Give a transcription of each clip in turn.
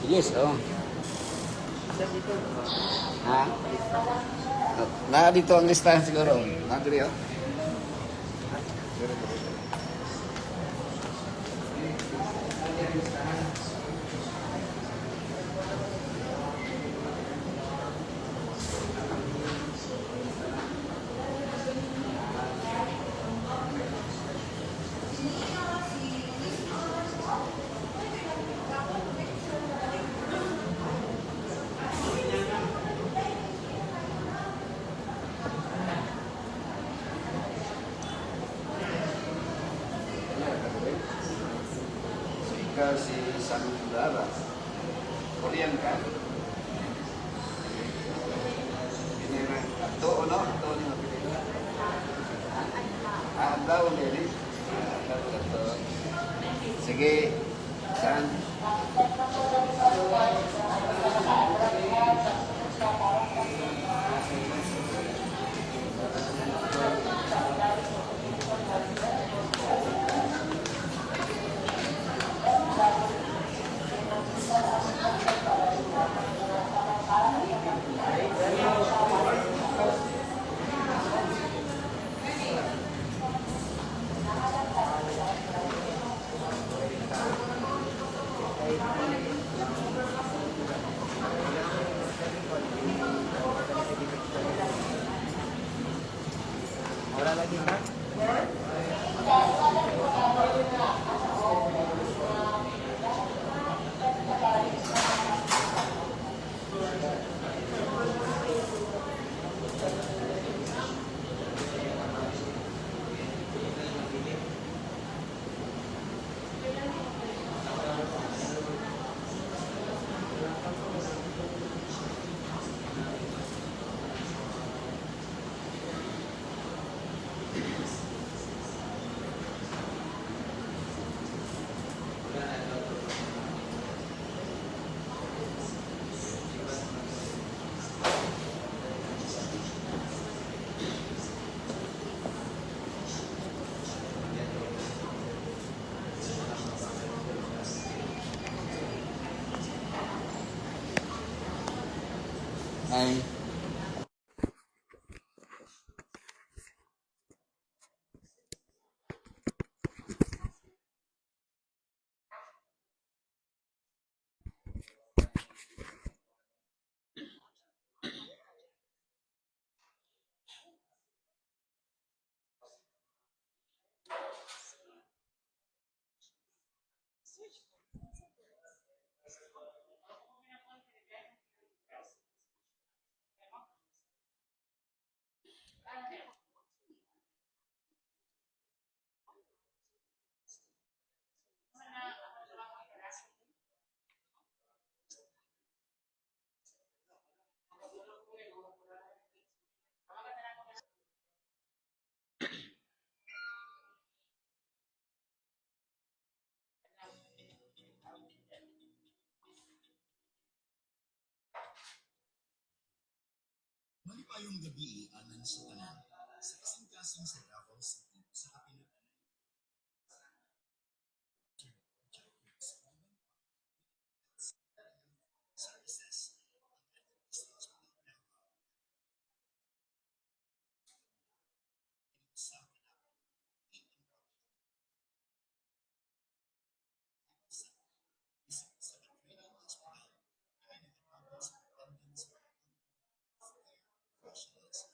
Yes, oh. Ha? Na dito ang listahan siguro. Nandito oh. Si Sandara, Korean ka? Ini na, ito no? Ito ni mapili. Ang daw nili. Ito. Sige, saan? Wala lagi na? Ay. Malipayong gabi anan sa tanan sa kasing-kasing sa Davao City sa kapilitan. Services sa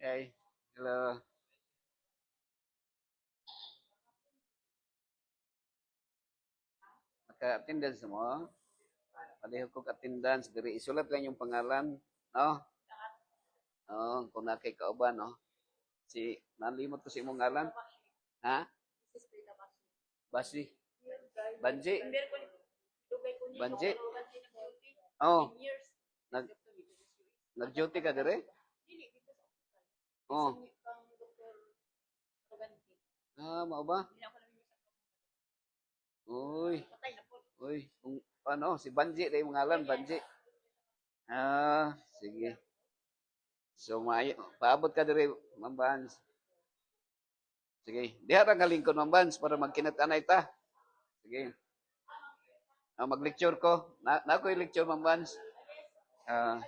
Okay. Hello. Naka-attendance mo? Pareho ko attendance diri isulat lang yung pangalan, no? Oh, kung nakay kauban, no? Si nalimot ko si imong ngalan. Ha? Basi. Banji. Banji. Oh, nag nag-duty ka dire? Oh. Ah, mao ba? Uy. Uy, kung ano, si Banji dai imong ngalan, Banji. Ah, sige. So, paabot ka dire, Ma'am Vance. Sige. Diha ra galingkod, Ma'am Vance, para magkinat-anay ta. Sige. Mag-lecture ko. Na ko lecture, Ma'am Vance. Ah,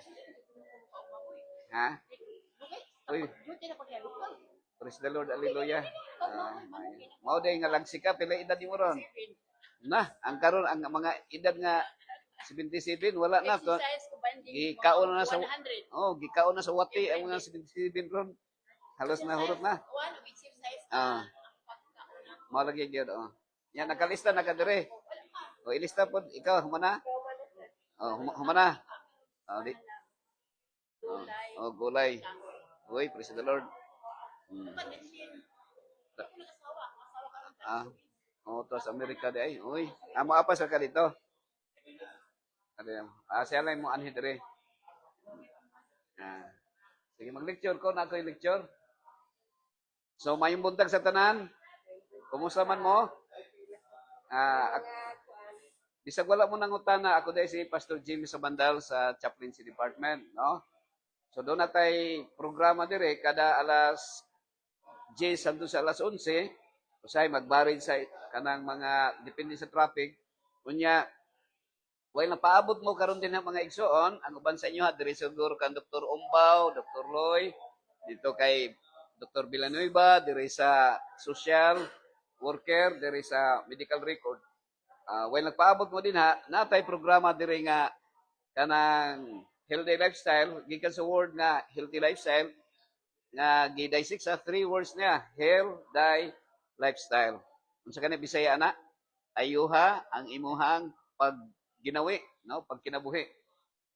ha? Uy, praise the Lord, hallelujah. Mao day nga lagsi ka, pila edad mo ron? Na, ang karon ang mga edad nga 77 wala na ko. Gikaon na sa gikaon na sa wati ang mga 77 ron. Halos na hurot na. Ah. Mao lagi gyud oh. Yan nakalista na ka dire. O ilista pod ikaw humana. Oh, humana. Oh, di. Oh, gulay. Uy, praise the Lord. Hmm. Ah. Oh, to sa Amerika di ay. Uy, amo apa sa ka dito? Siya lang mo anhi dire. Ah. Sige, mag-lecture ko na ako yung lecture. So, mayong buntag sa tanan. Kumusta man mo? Bisag wala mo nang utana, ako dahil si Pastor Jimmy Sabandal sa Chaplaincy Department, no? So, doon na tayo programa dire, kada alas 10 hangtod sa alas 11, usay magbarid sa kanang mga, depende sa traffic, kunya, while napaabot mo karon din ang mga igsoon, ang uban sa inyo ha, dire siguro kan Dr. Umbaw, Dr. Loy, dito kay Dr. Villanueva, dire sa social worker, dire sa medical record. While nagpaabot mo din ha, natay programa dire nga kanang healthy lifestyle, gikan sa word nga healthy lifestyle, nga gi-dissect sa 3 words niya, healthy lifestyle. Unsa kanang Bisaya ana? Ayuha ang imuhang pag ginawi, no? Pag kinabuhi.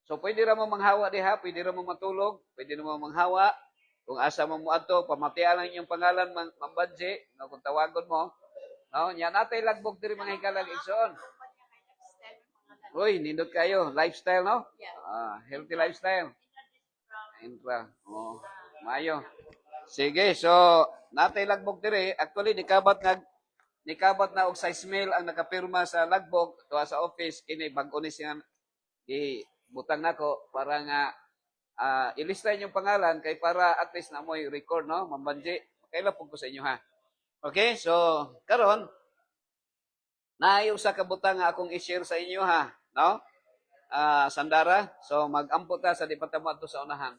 So pwede ra mo manghawa diha, pwede ra mo matulog, pwede ra mo manghawa. Kung asa mo adto, pamatian ang inyong pangalan Mambadje, no, kung tawagon mo, no? Nya natay lagbog diri mga hikalag igsoon. Uy, nindot kayo, lifestyle, no? Healthy lifestyle. Intra. Oh, mayo. Sige, so natay lagbog diri, actually nikabat na og size mail ang nakapirma sa lagbog tuwa sa office kini bag-o ni siya butang nako para nga ilista yung pangalan kay para at least na mo'y record, no? Mambanji, kailan po ko sa inyo, ha? Okay, so karon naay usa ka butang nga akong i-share sa inyo, ha? No? Sandara, so mag-ampo ta sa di pa ta mo adto sa unahan.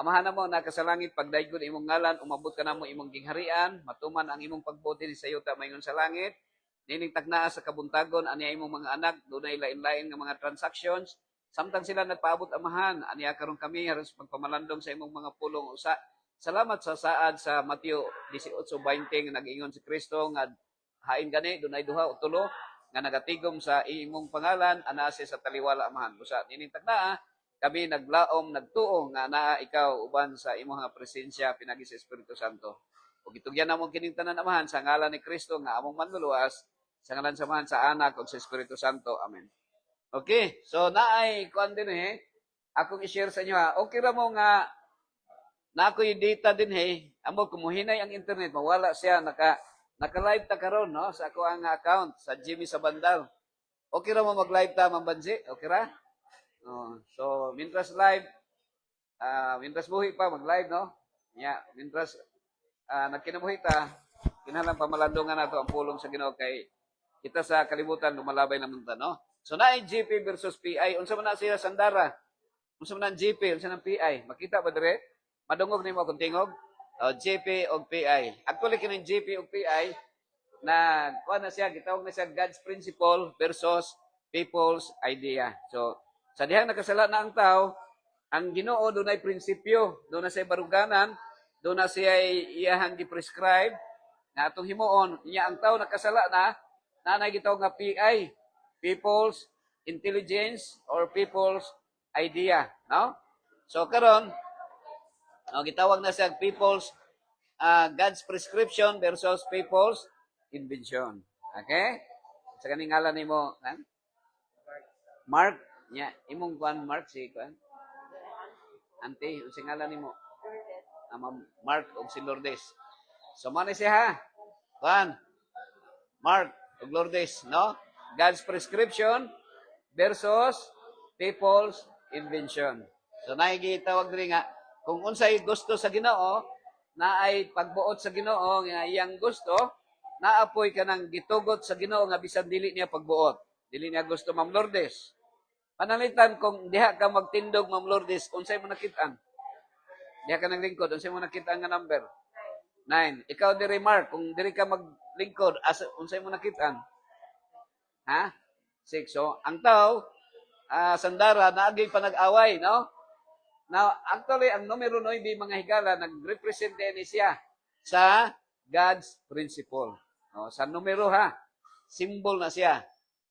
Amahan na mo nakasalangit pagdaygod imong ngalan, umabot ka na mo imong gingharian, matuman ang imong pagbuti sa iyo ta mayngon sa langit. Nining tagnaa sa kabuntagon ani imong mga anak, dunay lain-lain nga mga transactions. Samtang sila nagpaabot amahan, aniya karon kami haros pagpamalandong sa imong mga pulong usa. Salamat sa saad sa Mateo 18:20 nga nag-ingon si Kristo nga hain gani dunay duha o tulo nga nagatigom sa imong pangalan anase sa taliwala amahan. Usa nining tagnaa kami naglaom, nagtuo nga naa ikaw uban sa imong nga presensya pinagi sa Espiritu Santo. Ug itugyan namon kining tanan amahan sa ngalan ni Kristo nga among manluluwas, sa ngalan samahan sa Anak ug sa Espiritu Santo. Amen. Okay, so naay kuan din akong i-share sa inyo ha. Okay ra mo nga na ako'y data din amo kumuhinay ang internet, mawala siya naka-live ta karon, no, sa ako ang account sa Jimmy Sabandal. Okay ra mo mag-live ta, Ma'am Banji? Okay ra? So, mintras live, mintras buhi pa, mag-live, no? Yeah, mintras nagkinabuhita, kinahanglan pamalandungan nato ang pulong sa Ginoo kay kita sa kalibutan lumalabay naman ta, no? So naay GP versus PI, unsa man na siya sandara? Unsa man ang GP, unsa nang PI? Makita ba dire? Madungog nimo akong tingog. GP o PI. Actually kining GP o PI na kuha na siya, gitawag na siya God's principle versus people's idea. So, sa dihang nakasala na ang tao, ang Ginoo doon ay prinsipyo, doon na siya baruganan, doon na siya iyahang gi-prescribe na atong himuon. Niya ang tao nakasala na, nanay gitawag nga PI, people's intelligence or people's idea, no? So karon, gitawag na siya people's God's prescription versus people's invention. Okay? Sa kaning ngalan nimo, Mark, nya imong kuan Mark si kuan. Ante, unsay ngalan nimo? Mark og si Lourdes. So man siya ha. Kuan. Mark og Lourdes, no? God's prescription versus people's invention. So naigitawag diri nga kung unsay gusto sa Ginoo, na ay pagbuot sa Ginoo nga iyang gusto, naapoy ka ng gitugot sa Ginoo nga bisan dili niya pagbuot. Dili niya gusto, Ma'am Lourdes. Panalitan kung diha ka magtindog, Ma'am Lourdes, unsay mo nakitaan? Diha ka naglingkod, unsay mo nakitaan nga number? 9. Ikaw diri Mark, kung diri ka maglingkod, unsay mo nakitaan? Ha? 6. So, ang tao, sandara, naagay pa nag-away, no? Now, actually, ang numero 9, mga higala, nag-represent din siya sa God's principle. No, sa numero ha, symbol na siya.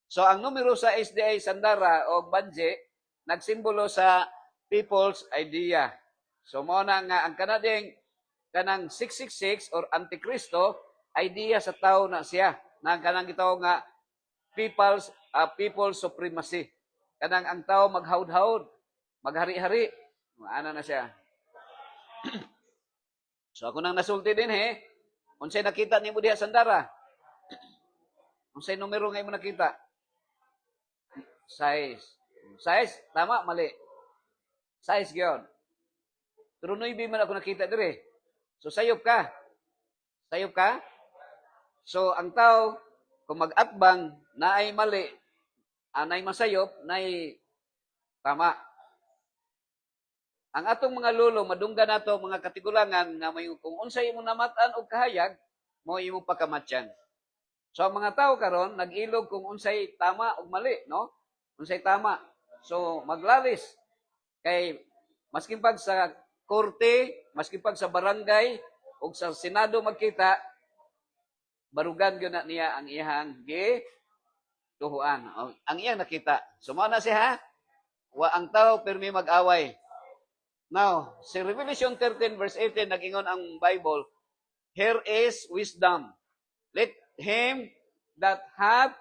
So, ang numero sa SDA Sandara o Banje, nagsimbolo sa people's idea. So, mo na nga, ang kanang 666 or Antikristo, idea sa tao na siya. Na kanang gitawag nga, people's supremacy. Kanang ang tao maghaud-haud, maghari-hari. Ano na siya. So, ako nang nasulti din unsay nakita nimo diha Sandara? Unsay numero nga imo nakita? 6. 6, tama, mali. 6 gyud. Pero 9 man ako nakita dire. So sayop ka. Sayop ka? So ang tao kung mag-atbang na ay mali, anay masayop, nay tama. Ang atong mga lulo, madungga nato mga katigulangan nga may kung unsay imong namatan og kahayag, mo imong pakamatyan. So ang mga tao karon nag-ilog kung unsay tama ug mali, no? Unsay tama. So maglalis kay maskin pag sa korte, maskin pag sa barangay ug sa senado magkita, barugan gyud na niya ang iyang tuhuan. Ang iyang nakita. So mao na siya wa ang tao permi mag-away. Now, si Revelation 13 verse 18, nag-ingon ang Bible, here is wisdom. Let him that hath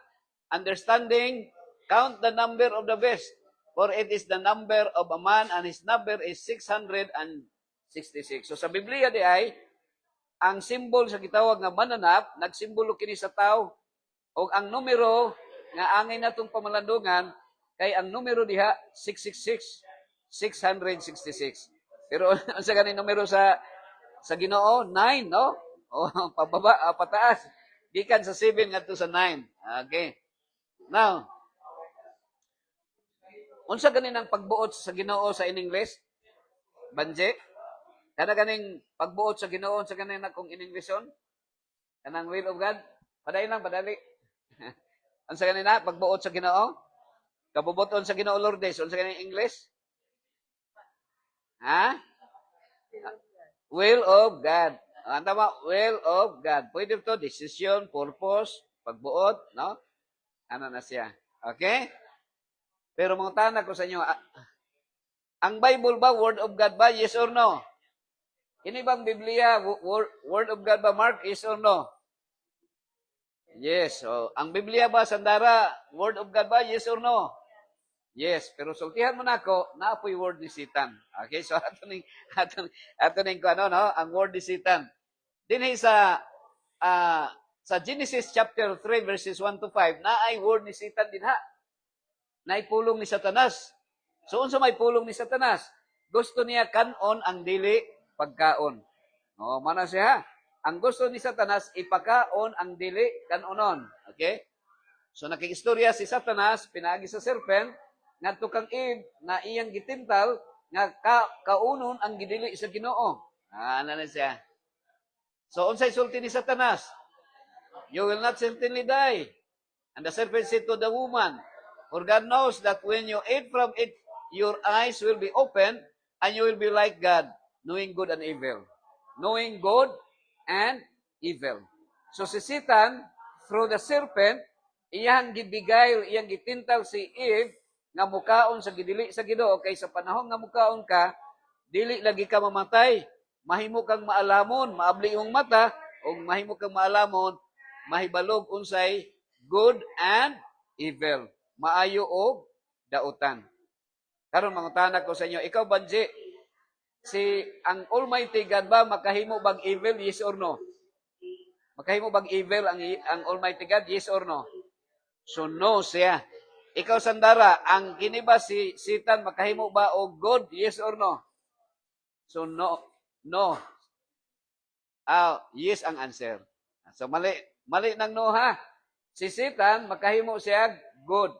understanding count the number of the beast, for it is the number of a man, and his number is 666. So sa Biblia di ay, ang simbol sa gitawag nga mananap, nagsimbolo kini sa tao. O ang numero nga angay natong pamalandungan, kay ang numero diha, 666. 666. Pero ang sa ganing numero sa Ginoo 9, no? O pababa, pataas. Gikan sa 7 ngadto sa 9. Okay. Now, unsa ganin ang pagbuot sa Ginoo sa in English? Banje? Kana ganing pagbuot sa Ginoo sa ganin akong in Englishon? Kanang will of God? Padali lang, padali. Unsa ganin na pagbuot sa Ginoo? Kabubuton sa Ginoo Lourdes, unsa ganin English? Ha? Will of God. Ang tama, will of God. Pwede ito, decision, purpose, pagbuot, no? Ano na siya. Okay? Pero mga tanong ko sa inyo, ang Bible ba, Word of God ba? Yes or no? Ini bang Biblia, Word of God ba, Mark? Yes or no? Yes. So, ang Biblia ba, Sandara, Word of God ba? Yes or no? Yes, pero sultihan mo na ako, naapoy word ni Satan. Okay, so ato ning ano, no, ang word ni Satan. Dinhi sa Genesis chapter 3 verses 1 to 5, na ay word ni Satan dinha. Naay pulong ni Satanas. So unsa may pulong ni Satanas? Gusto niya kanon ang dili pagkaon. No, mana siya. ang gusto ni Satanas ipakaon ang dili kanunon. Okay? So nakikistorya si Satanas pinaagi sa serpent ngadto kang Eve na iyang gitintal nga kaunon ang gidili sa Ginoo. Ano na siya? So unsay sulti ni Satanas? You will not certainly die. And the serpent said to the woman, for God knows that when you eat from it, your eyes will be opened, and you will be like God, knowing good and evil. Knowing good and evil. So si Satan, through the serpent, iyang gibigay, iyang gitintal si Eve, nga mukaon sa gidili sa Ginoo kay sa panahon nga mukaon ka, dili lagi ka mamatay. Mahimo kang maalamon, maabli imong mata, o mahimo kang maalamon, mahibalog unsay good and evil. Maayo o dautan. Karon mangutana ko sa inyo, ikaw Banji, ang Almighty God ba makahimo bag evil, yes or no? Makahimo bag evil ang Almighty God, yes or no? So no siya. Ikaw Sandara, ang kini ba si Satan makahimo ba og good, yes or no? So no. No. Yes ang answer. So mali nang no ha. Si Satan makahimo siya good.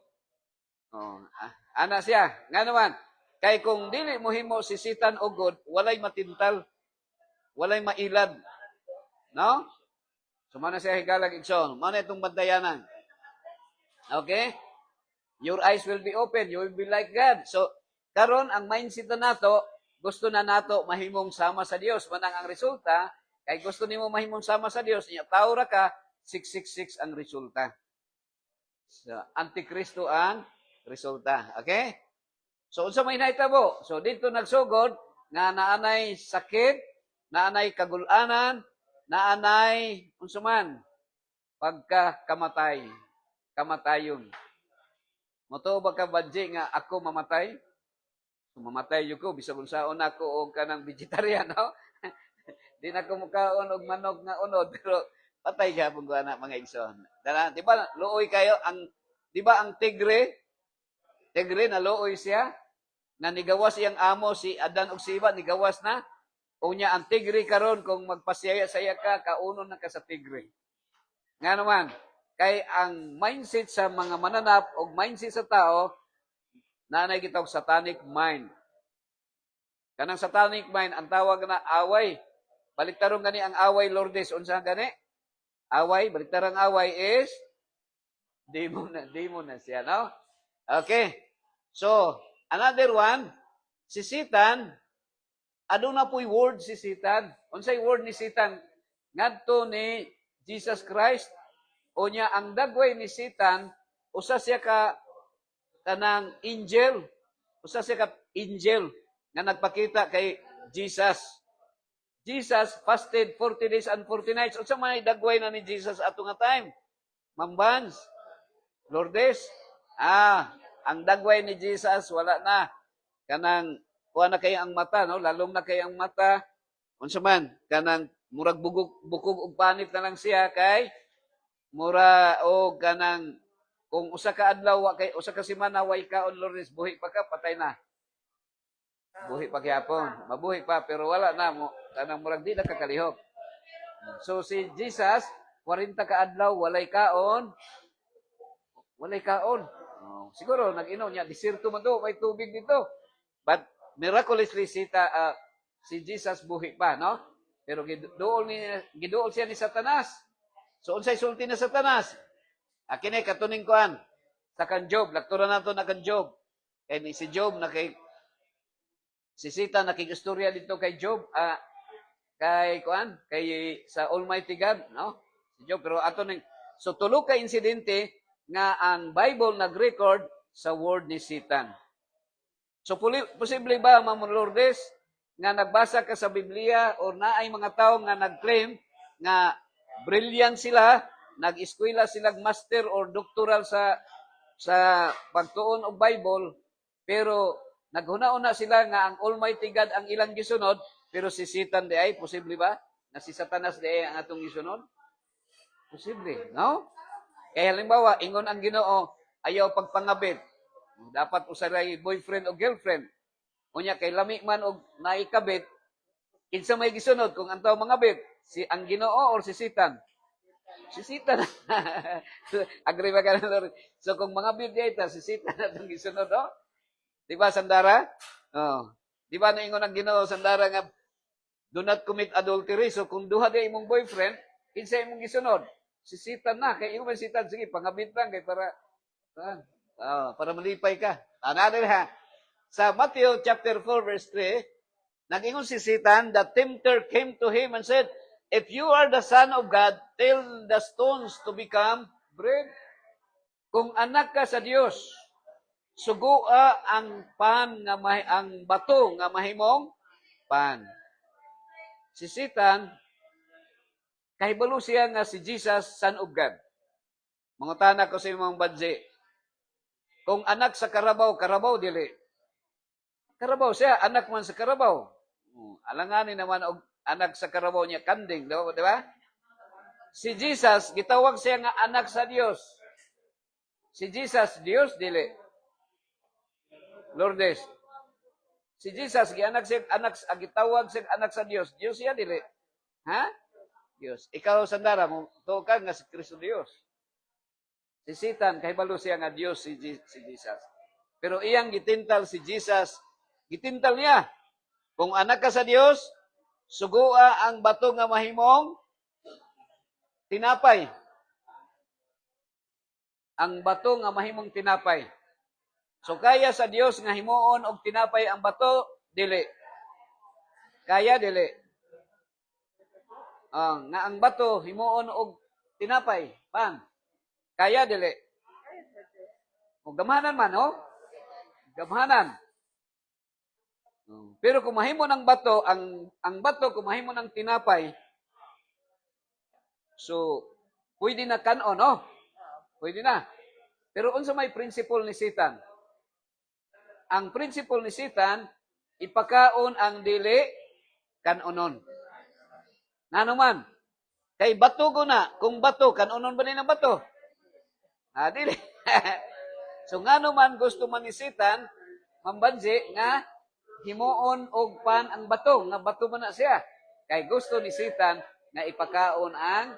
Ana siya. Nga naman, kay kung dili mo himo si Satan o good, walay matintal, walay mailad. No? So mana siya higalag igsoon. Mana itong bantayanan. Okay? Your eyes will be open, you will be like God. So karon ang mindset na nato, gusto na nato mahimong sama sa Dios. Manang ang resulta, kay gusto nimo mahimong sama sa Dios, inya tawo ra ka, 666 ang resulta. So, Antikristo ang resulta. Okay? So, unsa may nahitabo? So, dito nagsugod, nga naanay sakit, naanay kagulanan, naanay, unsa man, pagkakamatay. Kamatayon. Moto ba ka Banji nga ako mamatay? So, mamatay yun ko, bisag unsaon ako o kanang vegetarian, no? Di na ko mukaon og manok nga unod, pero patay ka pong na mga igsoon. Dala, di ba, looy kayo, di ba ang tigre na looy siya, na nigawas iyang amo, si Adan og si Eva, nigawas na, unya ang tigre karon kung magpasaya-saya ka, kaunon na ka sa tigre. Nga naman, kay ang mindset sa mga mananap o mindset sa tao, nanay gitawag satanic mind. Kanang satanic mind, ang tawag na away. Baliktaron gani ang away, Lourdes. Unsa gani? Away, baliktarang away is demon na siya, no? Okay. So, another one, si Satan, ano na po'y word si Satan? Unsay word ni Satan? Ngadto ni Jesus Christ. O niya, ang dagway ni Satan, usa siya ka kanang angel. Usa siya ka angel na nagpakita kay Jesus. Jesus fasted 40 days and 40 nights. Unsa man dagway na ni Jesus ato nga time? Mambans. Lourdes. Ang dagway ni Jesus wala na. Kanang kuha na kay ang mata, no? Lalom na kay ang mata. Unsa man kanang murag bukog og panit na lang siya kay mura o kanang kung usa ka adlaw kay usa ka semana way kaon Lourdes buhi pa ka patay na. Buhi pa gyapon, mabuhi pa pero wala na mo kanang murag di na kakalihok. So si Jesus 40 ka adlaw walay kaon. Walay kaon. Siguro nag-inom niya desierto man do may tubig dito. But miraculously si Jesus buhi pa, no? Pero giduol siya ni Satanas. So, unsay sulti na Satanas? Kini katuning kuan sa kan Job, laktura nato na kan Job. Kay ni si Job si Satan nakikistorya dito kay Job, kay sa Almighty God, no? Si Job pero ato ning so tulo ka insidente nga ang Bible nag-record sa word ni Satan. So posible ba Ma'am Lourdes nga nagbasa ka sa Biblia o naay mga tao nga nag-claim nga brilliant sila, nag-eskwela sila master or doctoral sa pagtuon og Bible, pero naghuna-una sila nga ang Almighty God ang ilang gisunod, pero si Satan di ay, posible ba? Na si Satanas di ay ang atong gisunod? Posible, no? Kaya halimbawa, ingon ang Ginoo, ayaw pagpangabit. Dapat usaray boyfriend o girlfriend. Unya kay lami man og naikabit, kinsa may gisunod kung antaw mangabit? Si ang Ginoo or si Satan? Si Satan. Agree ba ka na, Lord? So kung mga Biblia si Satan na itong gisunod, no? Di ba, Sandara? Oh. Di ba naingon ang Ginoo, Sandara, nga, do not commit adultery. So kung duha di imong boyfriend, kinsa imong gisunod? Si Satan na. Kaya imo si Satan, sige, pangabit lang, kay para malipay ka. Ano ha? Sa Matthew chapter 4, verse 3, nag-ingon si Satan, the tempter came to him and said, if you are the Son of God, tell the stones to become bread. Kung anak ka sa Dios, sugua ang ang bato nga mahimong pan. Si Satan, kahibalo siya nga si Jesus, Son of God. Mangutana ko sa imong badji, kung anak sa Karabaw, Karabaw dili. Karabaw siya, anak man sa Karabaw. Alanganin naman og anak sa Karabaw niya, kanding, di ba? Si Jesus, gitawag siya nga anak sa Dios. Si Jesus, Dios, dili. Lourdes. Si Jesus, gitawag siya anak sa Dios. Dios siya, dili. Ha? Dios. Ikaw, Sandara, tuo ka nga si Kristo Dios. Si Satan, kahibalo siya nga Dios si Jesus. Pero iyang gitintal si Jesus, gitintal niya. Kung anak ka sa Dios, sugua ang bato nga mahimong tinapay. Ang bato nga mahimong tinapay. So kaya sa Dios nga himuon og tinapay ang bato, dili. Kaya dili. Nga ang bato himuon og tinapay, pan. Kaya dili. O gamhanan man, oh. Gamhanan. Pero kung mahimo ng bato, ang bato kung mahimo ng tinapay, so pwede na kanon, no? Pwede na. Pero unsa may principle ni Satan? Ang principle ni Satan, ipakaon ang dili kanonon. Nanuman? Kay bato ko na, kung bato, kanonon ba ng bato? Dili. So nga naman gusto man ni Satan, mambanji nga himuon og pan ang bato, nga bato man na siya. Kay gusto ni Satan nga ipakaon ang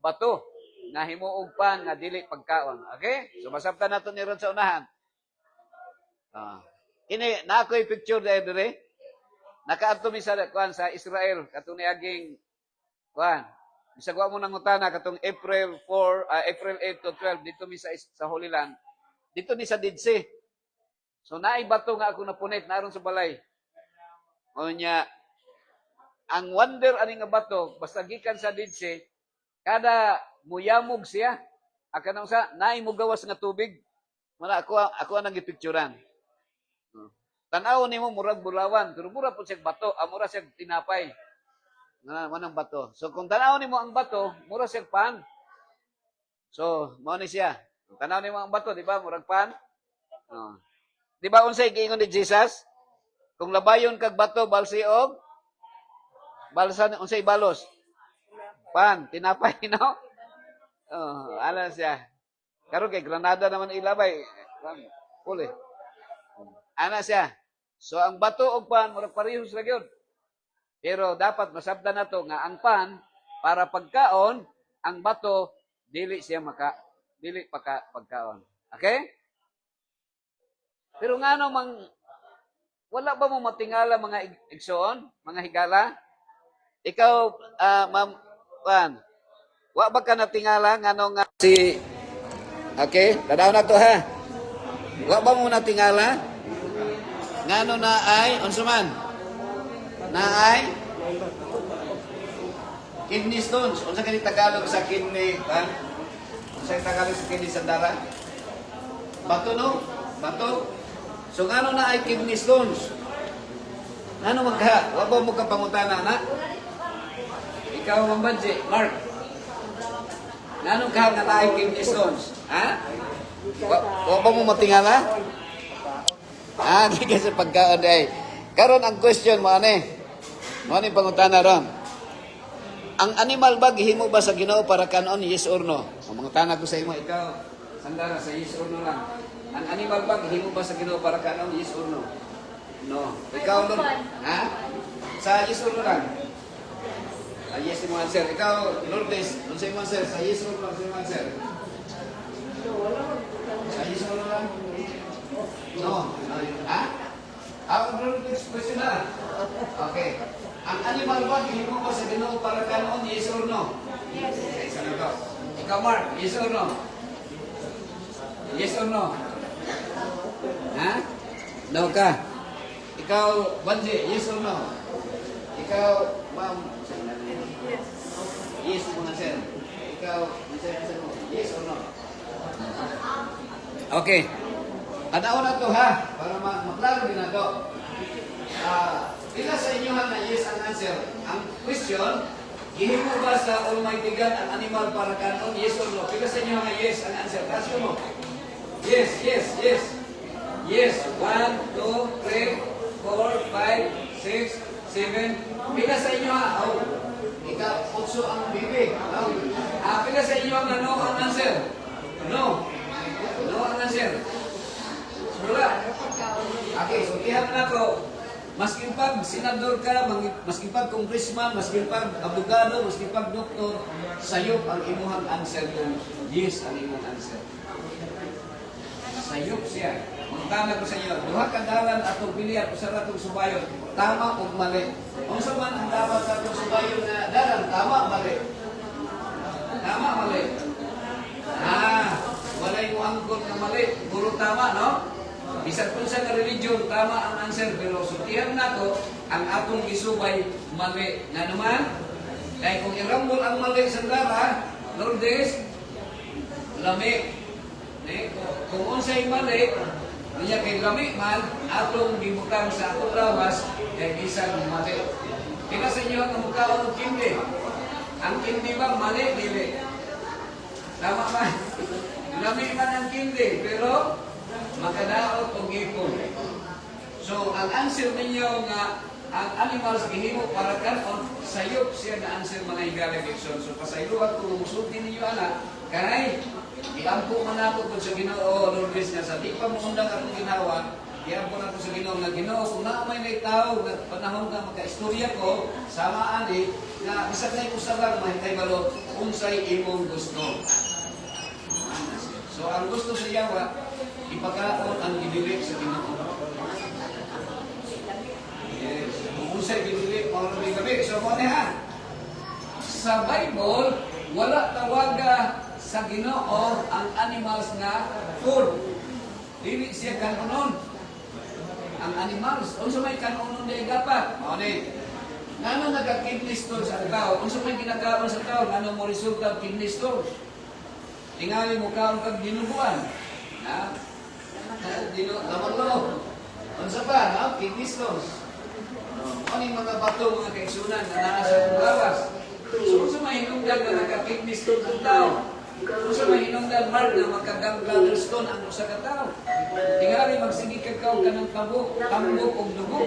bato, nga himuog pan nga dili pagkaon. Okay? So masabtan nato ni ron sa unahan. Kini na ako'y picture dire. Nakaadto mi sa kuan sa Israel katong niaging kuan. Bisagwa mo nang utana katong April 8 to 12 dito mi sa Holy Land. Dito ni sa Dead Sea. So naay bato nga ako napunit naron sa balay. O nya ang wonder ani nga bato basta gikan sa Dead Sea kada muyamog siya akanang sa naay mo gawas nga tubig. Mara ako ang gipicturean. Tan-aw nimo murag bulawan pero mura pud siya bato, mura siya tinapay. Manang bato. So kung tan-aw nimo ang bato, mura siya pan. So mao ni siya. Tan-aw nimo ang bato, di ba? Murag pan. Di ba unsay giingon ni Jesus? Kung labayon kag bato balsi og balsan unsay balos? Pan, tinapay, no? Ala siya. Karon kay Granada naman ilabay. Uli. Ana siya. So ang bato og pan murag parehas ra gyud. Pero dapat masabtan nato nga ang pan para pagkaon, ang bato dili pagkaon. Okay? Pero ngano wala ba mo matingala mga igsoon, mga higala? Ikaw, Ma'am Juan, wa ba ka natingala ngano nga okay, tanaw na to ha. Wa ba mo natingala ngano na ay unsa man? Na ay kidney stones. Unsa kani Tagalog sa kidney, ha? Unsa Tagalog sa kidney Sandara? Bato no? Bato. So ngano na ay kidney stones? Ngano magka? Wa ba mo ka pangutana na? Ikaw mambanji, Mark. Ngano ka nga na ay kidney stones? Ha? Wa ba mo matingala? Di kasi pagkaon ay. Karon ang question mo ani. Mo ni pangutana ron. Ang animal ba gihimo ba sa Ginoo para kanon, yes or no? Ang mangutana ko sa imo, ikaw Sandara, sa yes or no lang. Ang animal ba gihimo ba sa Ginoo para kanon, yes or no? No. Ikaw Lord, ha? Sa yes or no lang. Yes mo answer. Ikaw, Lourdes, ano sa mo answer? Sa yes or no, sa mo answer? Sa yes or no lang? No. Ha? Ako, Lourdes, question na. Okay. Ang animal ba, gihimo ba sa Ginoo para kanon, yes or no? Yes. Okay, sana ito. Ikaw, Mark, yes or no? Yes or no? Ha? No ka. Ikaw, Banji, yes or no? Ikaw, ma'am. Yes mo na, sir. Ikaw, yes or no? Okay. Tanaw na to ha, para maklaro din na to. Pila sa inyo na yes ang answer. Ang question, gihimo ba sa Almighty God ang animal para kanon? Yes or no? Pila sa inyo na yes ang answer. Kasyo mo. Yes, yes, yes. Yes. 1, 2, 3, 4, 5, 6, 7. Pila sa inyo ha? Oh. Ikaw, 8 ang bibig. Oh. Pila sa inyo ang ano ang answer? No. No ang answer. Wala. Okay, so lihat na ko. Maskin pag senador ka, maskin pag congressman, maskin pag abogado, maskin pag doktor, sayop ang imuhang answer kung yes ang imong answer. Sayop siya. Magtana ko sa inyo, duha ka dalan atong pilihan o sa ratong subayon, tama o mali. Kung sa man ang dapat atong subayon na dalan, tama mali. Tama mali. Walay mo angkot na mali, puro tama, no? Bisag kung sa religion, tama ang answer, pero sutihan na to, ang atong isubay, mali. Nga naman, kaya kung irambol ang mali sa dara, Lourdes, lami. Kung unsay mali, niya kay lami man, atong gibutang sa atong lawas, kaya bisag mali. Kaya sa inyo ang mukhaon ng kindi. Ang kindi ba mali, dili? Tama ba? Lami man ang kindi, pero makadaot o gipon. So, ang answer ninyo nga ang animals gihimo para kanon, sayop siya na answer mga igalifikson. So, pasayluhan kung musulti ninyo anak, kay iampo man ako kung sa Ginoo, Lourdes nga, sa di pa mo undang akong ginawa, iampo na ko sa Ginoo nga, Ginoo, kung naamay na tao, nga panahon nga magka-istorya ko, sama ani, nga bisag na ko sa lang, mahintay malo, kung sa'y imong gusto. So, ang gusto sa Yawa, ipagkaon ang gidilik sa Ginoo. Yes. Kung sa'y gidilik, mga gabi. So, mo ha? Sa Bible, wala tawaga sa Ginoo ang animals nga food. Dili siya kanonon. Ang animals, unsa may kanonon di dapat? O ni, ngano nagka-kidney stone sa tao? Unsa may ginakaon sa tao? Ngano mo resulta kidney stone? Tingali mo kaon kag dinuguan. Na? Laman-lo. Unsa pa, no? Kidney stones. Ano yung mga bato, mga kaigsunan na nasa ng lawas? So, unsa may hinungdan na nagka-kidney stone ang tao? Unsa may hinungdan, Mark, na magka-gallbladder stone ang usa ka tao? Tingali magsigig ka ng tambok o dugo.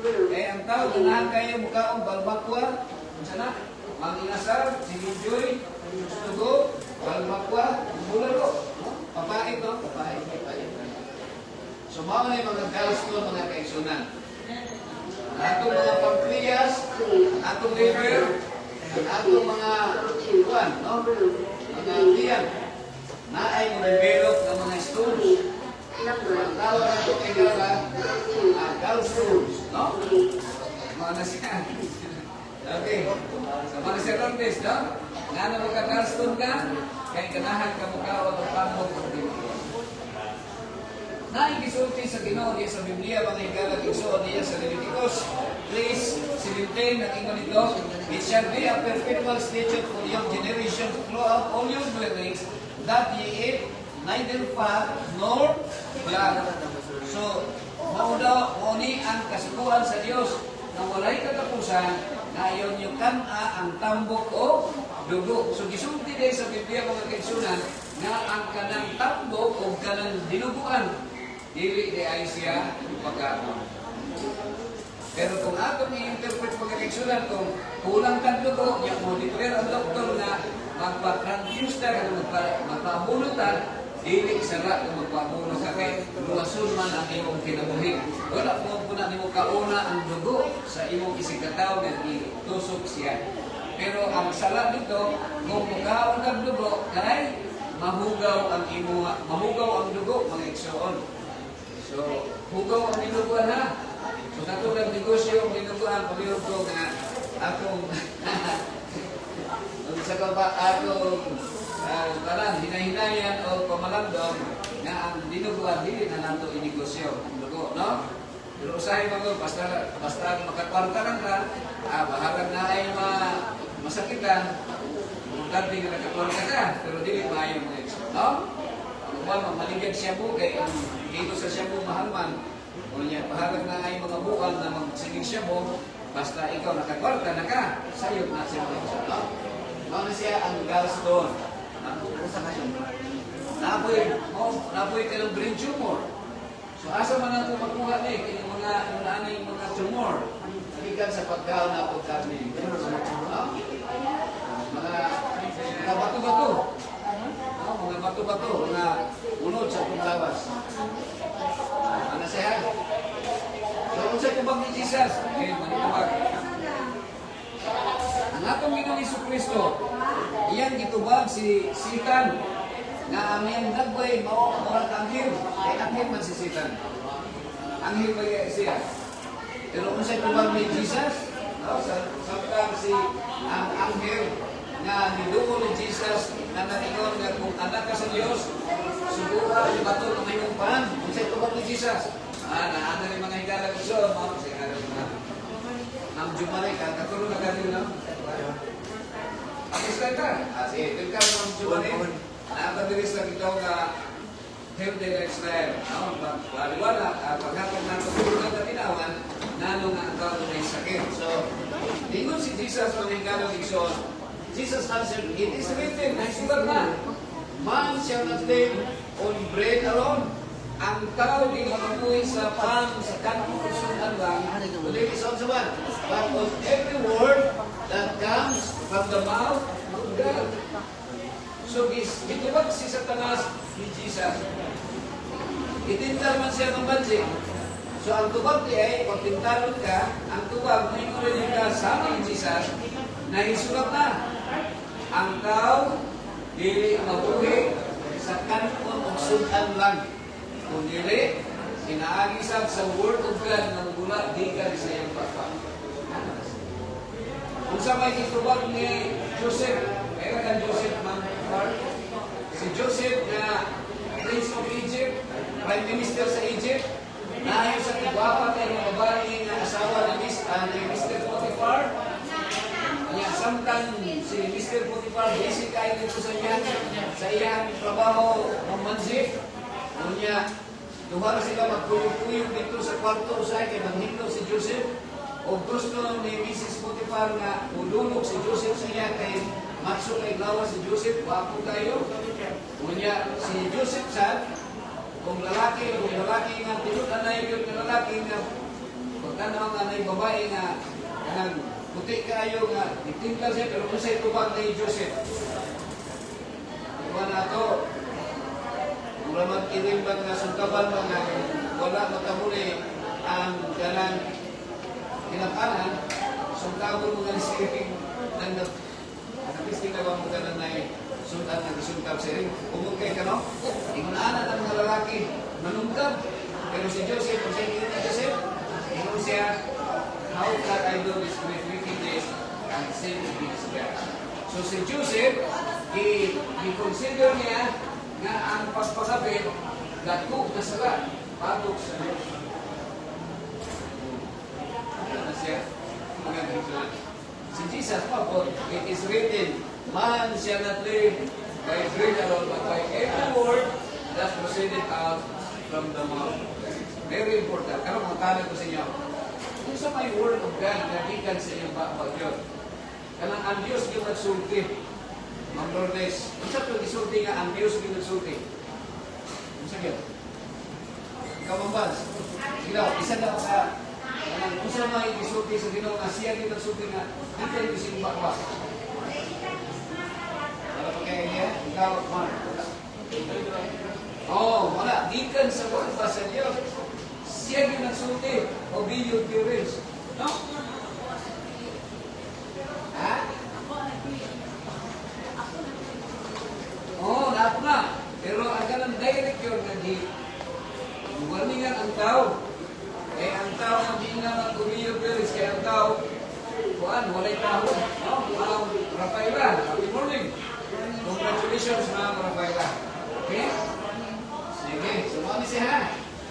Kaya ang tao, ganahan kayo mukhaong balbakwa. Unsa na? Manginasar, sinidyoy, tugo, balbakwa, bulalo. Papait, no? Papait. So, mga na yung mga gallstone, mga kaigsunan. Atong mga pancreas, atong liver, atong mga kuwan, no? Mga tiyan. Naay mo develop ng mga stones. Ang tawag na ito kay gallstones, no? Mga nasiyan. Okay. So, mga Sir Lourdes, no? Nga na magka-gallstone ka, kaya ganahan ka mukha o pamog o dito. Naigisulti sa Ginoo diya sa Biblia, mga higala igsoon diya sa Leviticus 3:17, nakingon ito, it shall be a perpetual statute for your generation throughout all your dwellings, that ye eat neither fat nor blood. So, mauni ang kasukuan sa Dios na walay katapusan, na ayon yung kana ang tambok o dugo. So, gisulti diya sa Biblia, mga kaigsunan, na ang kanang tambok o kanang dinuguan, dili di ay siya pagkaon. Pero kung atong i-interpret mga kaigsunan, kung kulang kang dugo, yung mo declare ang doktor na magpa-transfuse na, magpa-abulutan, dili sara kung magpabuno ka kay luwason man ang imong kinabuhi. Wala mo na nimo kauna ang dugo sa imong isigataw nga itusok siya. Pero ang sala dito, kung mukaon ang dugo, kay mahugaw ang dugo, mga igsoon. So, hugaw ang dinuguan ha. So, katulad negosyo, dinuguan, pamilog ko nga akong sa kaba akong parang hinahinayan o pamalandong nga ang dinuguan, dili na nato inegosyo ang dugo, no? Pero usahay mga basta makakwarta lang ka, bahalag na ay masakitan, importante nga nakakwarta ka, pero dili maayo mga ito, no? Ang mga maligad siya po, kay ang dito sa siya po mahalman, o niya, bahalag na ay mga buwan na magsigig siya po, basta ikaw nakakwarta na ka, sayot na siya mga ito, no? Ano siya ang gallstone? Napoy ka ng brain tumor. So asa man ang makuha ni kini mga tumor. Ikan sa pagkaon na pagkarni. Mga bato-bato. Mga bato-bato nga unod sa paglawas. Ano siya? So kung sa tubag ni Jesus, manitubag. Ang atong Ginoong Jesucristo, iyan gitubag si Satan na aming nagbay mawag anghel. Kaya anghel man si Satan. Anghel ba siya? Pero kung sa tubag ni Jesus, samtang si ang anghel na nidugo ni Jesus na natingon nga kung anak ka sa Diyos, sugura yung bato ng mayong pan. Kung sa tubag ni Jesus, naana rin mga higala ko siya, mga kasi nga rin mga Ma'am Jumare ka, katulong na ganun, no? Pakistan ka. Sige, welcome Ma'am Jumare. Nakapadiris lang ito nga healthy lifestyle. Wala, paghatag na tutulong na katinawan, nano nga ang tao may sakit. So, ingon si Jesus ng hinggalong igsoon. Jesus answered, it is written, naisulat na, man shall not live on bread alone. Ang tao di makamuhi sa pan, sa kanong kusunan lang, kundi is also one. But on every word that comes from the mouth of God. So, gitubag si Satanas ni Jesus. Itintal man siya ng bansi. So, ang tubag di ay, pag tintalon ka, ang tubag, may kulinig ka sa amin Jesus, na isulat na. Ang tao, dili mabuhi sa kanong kusunan lang. Kung dili, inaagisag sa Word of God ng mula di ka sa iyong papa. Kung sa may itubag ni Joseph, kaya kan Joseph man, si Joseph na Prince of Egypt, Prime Minister sa Egypt, naayos sa tibapa tayo ng babae na asawa ni Mr. Potiphar. Kaya samtang si Mr. Potiphar, busy kayo dito sa iyang trabaho ng manzik. Kunya, duha sila magpuyog-puyog dito sa kwarto usay kay nanghinlo si Joseph. O gusto ni Mrs. Potiphar nga ululog si Joseph sa iya kay matso kay lawas si Joseph, wapo kayo. Kunya, si Joseph sad, kung lalaki nga tinut-anay yun na lalaki nga pagkanaw nga na babae nga kanang puti kayo nga itintal siya pero kung sa'y tubag ni Joseph. Iba na to. Mula mag-irimbang na sungkaban mo nga wala makamuli ang ganang kinakanan, sungkabon mo nga nisiping ng napisting na ba mo ganang na sundan ng sungkab siya rin. Umukay ka, no? Ingunaanan ang mga lalaki manungkab. Pero si Joseph, kung siya hindi na Joseph, ingun siya, how can I do this with wickedness and sin against God? So si Joseph, i-consider niya nga ang pagpakabit gatko na sala patok sa Diyos. Ano na siya? Magandang sulat. Si Jesus pa po, it is written, man shall not live by bread alone, but by every word that proceeded out from the mouth. Very important. Pero magkano ko sa inyo, kung sa may word of God na gikan sa inyong bakbag yun, kanang ang Diyos yung nagsulti. Ma'am Lourdes, kung sa itong isulti nga, ang Diyos yung nagsulti. Kung sa iyo? Ikaw, Ma'am Bans. Sige daw, isa daw ka. Kung sa may isulti sa Ginoo nga, siya yung nagsulti nga, di kayo ising bakbag. Para pa kayo niya, ikaw, Mark. gikan sa word pa sa Dios. Siya yung nagsulti, obey your parents. No? Ha? Oo, lahat na. Pero ang ganang direct yun, warningan ang tao. Eh, ang tao na di nga mag-obey your parents, kaya ang tao, kuan, walay tao. No? Walang Rafaela, happy morning. Congratulations, mga Rafaela. Okay? Sige, sumali siya ha.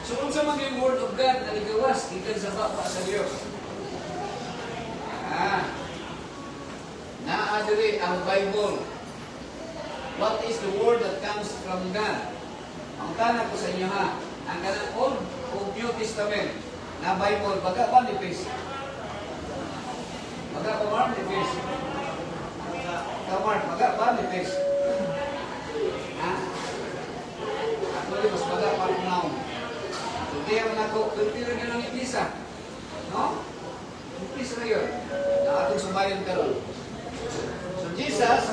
So, kung sa mga word of God na ligawas, ikan sa bapa sa Diyos. Naadiri ang Bible. What is the word that comes from God? Ang tanong ko sa inyo ha, ang ganang Old o New Testament na Bible, baga pa nipis? Baga pa Mark nipis? Kamar, baga pa nipis? Ha? Actually, mas baga pa now. Hindi naman ako, pero nyo lang ipisa. No? Ipisa na yun. Na atong sumayon karon. So Jesus,